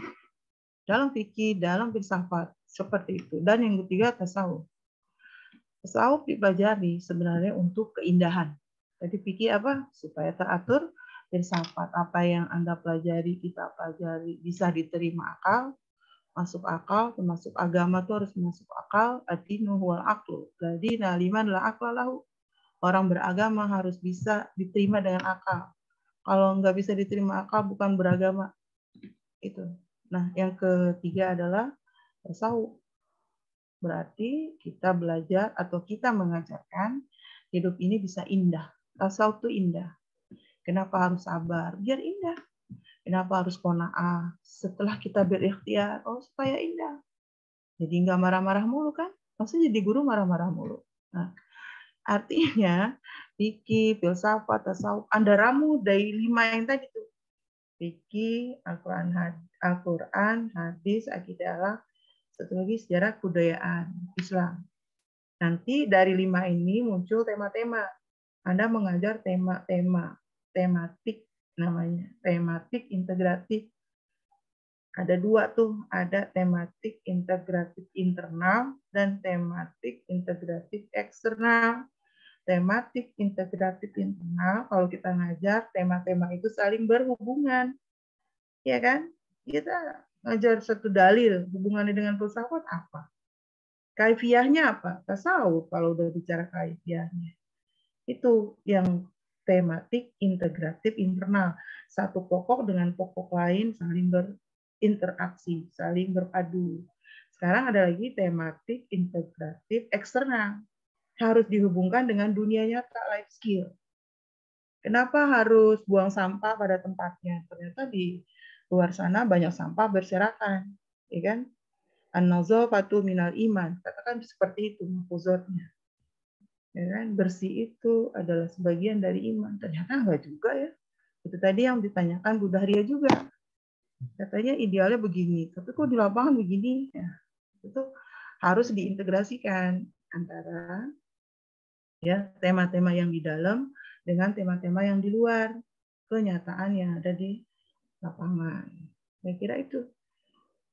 Dalam fikih, dalam filsafat seperti itu. Dan yang ketiga, tasawuf. Tasawuf dipelajari sebenarnya untuk keindahan. Jadi fikih apa? Supaya teratur. Filsafat apa yang Anda pelajari, kita pelajari bisa diterima akal, masuk akal, termasuk agama itu harus masuk akal. Ad-dinu huwal aql. Jadi liman la aqla lahu. Orang beragama harus bisa diterima dengan akal. Kalau nggak bisa diterima akal, bukan beragama. Itu. Nah, yang ketiga adalah tasawuf. Berarti kita belajar atau kita mengajarkan hidup ini bisa indah. Tasawuf itu indah. Kenapa harus sabar? Biar indah. Kenapa harus qanaah? Setelah kita berikhtiar, supaya indah. Jadi nggak marah-marah mulu kan? Maksudnya jadi guru marah-marah mulu. Nah, artinya fikih, filsafat, tasawuf, Anda ramu dari 5 yang tadi tuh. Fikih, Al-Quran, hadis, akidah, satu lagi sejarah kebudayaan Islam. Nanti dari 5 ini muncul tema-tema. Anda mengajar tematik namanya, tematik integratif. Ada 2 tuh, ada tematik integratif internal dan tematik integratif eksternal. Tematik integratif internal, kalau kita ngajar, tema-tema itu saling berhubungan. Ya kan? Kita ngajar satu dalil, hubungannya dengan filsafat apa? Kaifiahnya apa? Tasawuf kalau udah bicara kaifiahnya. Itu yang tematik integratif internal. Satu pokok dengan pokok lain saling berinteraksi, saling berpadu. Sekarang ada lagi tematik integratif eksternal. Harus dihubungkan dengan dunia nyata, life skill. Kenapa harus buang sampah pada tempatnya? Ternyata di luar sana banyak sampah berserakan, ya kan? An-nazafatu minal iman. Katakan seperti itu mafuzatnya. Ya kan? Bersih itu adalah sebagian dari iman. Ternyata enggak juga ya. Itu tadi yang ditanyakan Bu Dahria juga. Katanya idealnya begini, tapi kok di lapangan begini? Ya, itu harus diintegrasikan antara ya tema-tema yang di dalam dengan tema-tema yang di luar, kenyataan yang ada di lapangan. Saya kira itu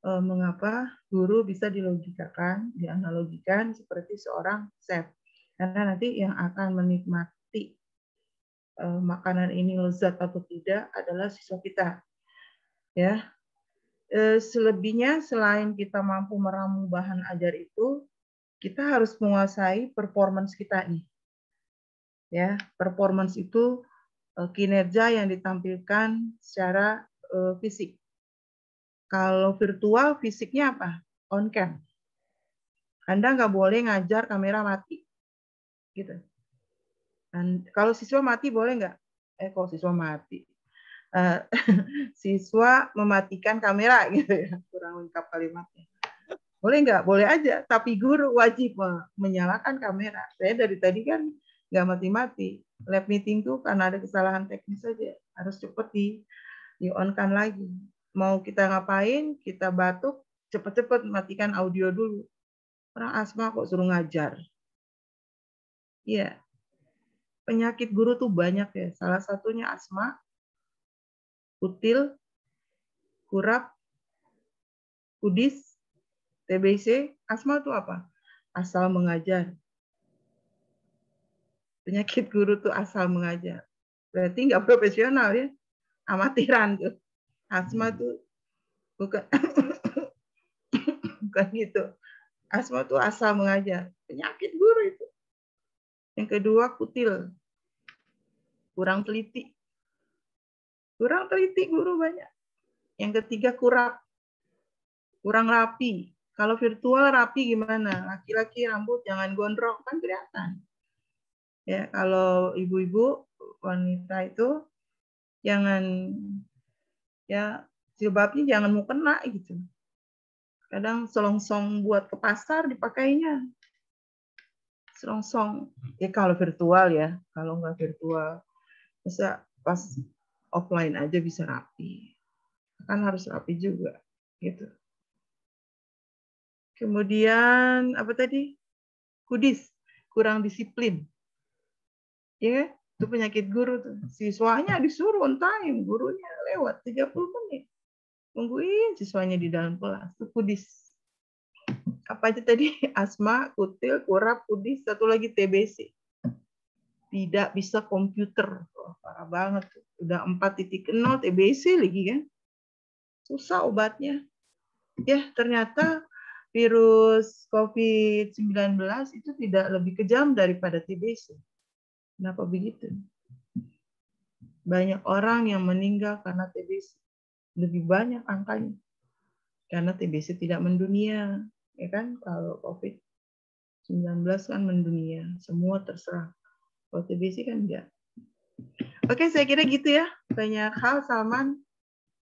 mengapa guru bisa dilogikakan, dianalogikan seperti seorang chef. Karena nanti yang akan menikmati makanan ini lezat atau tidak adalah siswa kita. Ya, selebihnya selain kita mampu meramu bahan ajar itu, kita harus menguasai performance kita nih. Ya, performance itu kinerja yang ditampilkan secara fisik. Kalau virtual, fisiknya apa? On cam. Anda nggak boleh ngajar kamera mati, gitu. Dan kalau siswa mati boleh nggak? Kalau siswa mati, siswa mematikan kamera, gitu ya. Kurang lengkap kalimatnya. Boleh nggak? Boleh aja. Tapi guru wajib menyalakan kamera. Saya dari tadi kan nggak mati-mati. Lab meeting tuh karena ada kesalahan teknis saja. Harus cepat di-on-kan lagi. Mau kita ngapain, kita batuk, cepat-cepat matikan audio dulu. Orang asma kok suruh ngajar. Iya. Penyakit guru tuh banyak ya. Salah satunya asma, kutil, kurap, kudis, TBC. Asma itu apa? Asal mengajar. Penyakit guru tuh asal mengajar. Berarti nggak profesional ya. Amatiran tuh. Asma tuh bukan bukan gitu. Asma tuh asal mengajar. Penyakit guru itu. Yang kedua kutil. Kurang teliti. Kurang teliti guru banyak. Yang ketiga kurap. Kurang rapi. Kalau virtual rapi gimana? Laki-laki rambut jangan gondrong, kan kelihatan. Ya, kalau ibu-ibu wanita itu jangan, ya jilbabnya jangan mau kena gitu. Kadang selongsong buat ke pasar dipakainya. Selongsong. Ya kalau virtual ya, kalau nggak virtual, bisa pas offline aja bisa rapi. Kan harus rapi juga, gitu. Kemudian apa tadi? Kudis, kurang disiplin. Ya, itu penyakit guru tuh. Siswanya disuruh on time, gurunya lewat 30 menit. Tungguin siswanya di dalam kelas. Itu kudis. Apa aja tadi? Asma, kutil, kurap, kudis, satu lagi TBC. Tidak bisa komputer. Oh, parah banget. Udah 4.0 TBC lagi kan. Susah obatnya. Ya, ternyata virus COVID-19 itu tidak lebih kejam daripada TBC. Kenapa begitu? Banyak orang yang meninggal karena TBC. Lebih banyak angkanya. Karena TBC tidak mendunia. Ya kan? Kalau COVID-19 kan mendunia. Semua terserang. Kalau TBC kan enggak. Oke, saya kira gitu ya. Banyak hal, Salman.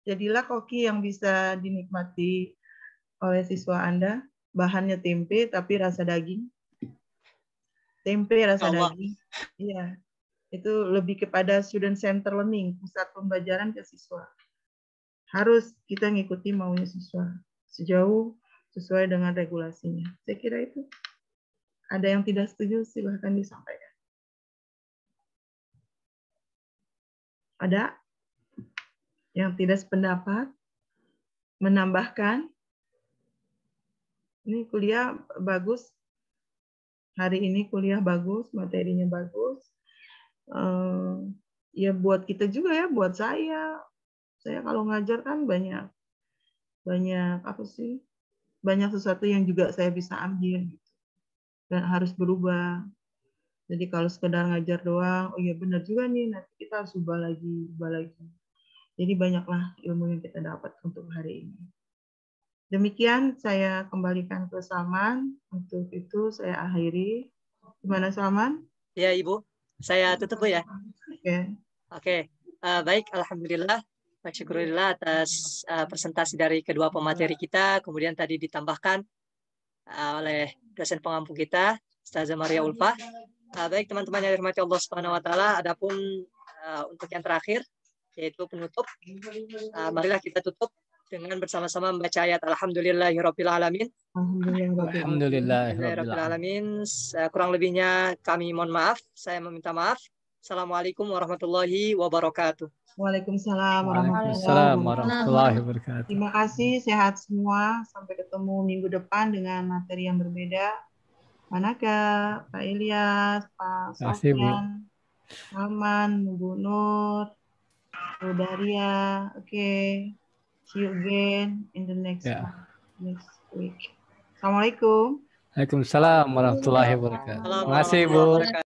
Jadilah koki yang bisa dinikmati oleh siswa Anda. Bahannya tempe, tapi rasa daging. Tempe rasa daging. Iya. Itu lebih kepada student center learning, pusat pembelajaran ke siswa. Harus kita ngikuti maunya siswa. Sejauh sesuai dengan regulasinya. Saya kira itu. Ada yang tidak setuju, silahkan disampaikan. Ada yang tidak sependapat? Menambahkan? Ini kuliah bagus. Hari ini kuliah bagus, materinya bagus. Ya buat kita juga ya, buat saya. Saya kalau ngajar kan banyak apa sih? Banyak sesuatu yang juga saya bisa ambil gitu. Dan harus berubah. Jadi kalau sekedar ngajar doang, oh iya benar juga nih, nanti kita harus ubah lagi. Jadi banyaklah ilmu yang kita dapat untuk hari ini. Demikian saya kembalikan ke Salman. Untuk itu saya akhiri. Gimana Salman? Ya Ibu, saya tutup Bu ya. Oke. Baik, alhamdulillah. Syukurillah atas presentasi dari kedua pemateri kita. Kemudian tadi ditambahkan oleh dosen pengampu kita, Ustazah Maria Ulfa. Baik teman-teman yang dirahmati Allah Subhanahu wa taala, adapun untuk yang terakhir yaitu penutup. Marilah kita tutup dengan bersama-sama membaca ayat Alhamdulillahirabbil alamin. Alhamdulillahirabbil alamin. Kurang lebihnya kami mohon maaf, saya meminta maaf. Assalamualaikum warahmatullahi wabarakatuh. Waalaikumsalam warahmatullahi wabarakatuh. Terima kasih, sehat semua. Sampai ketemu minggu depan dengan materi yang berbeda. Manakah Pak Ilyas, Pak Sofyan, Aman, Bu Nur, Bu Daria. Oke. See you again in the next Ya. week. Assalamualaikum. Waalaikumsalam warahmatullahi wabarakatuh. Terima kasih, Bu. Warahmatullahi wabarakatuh.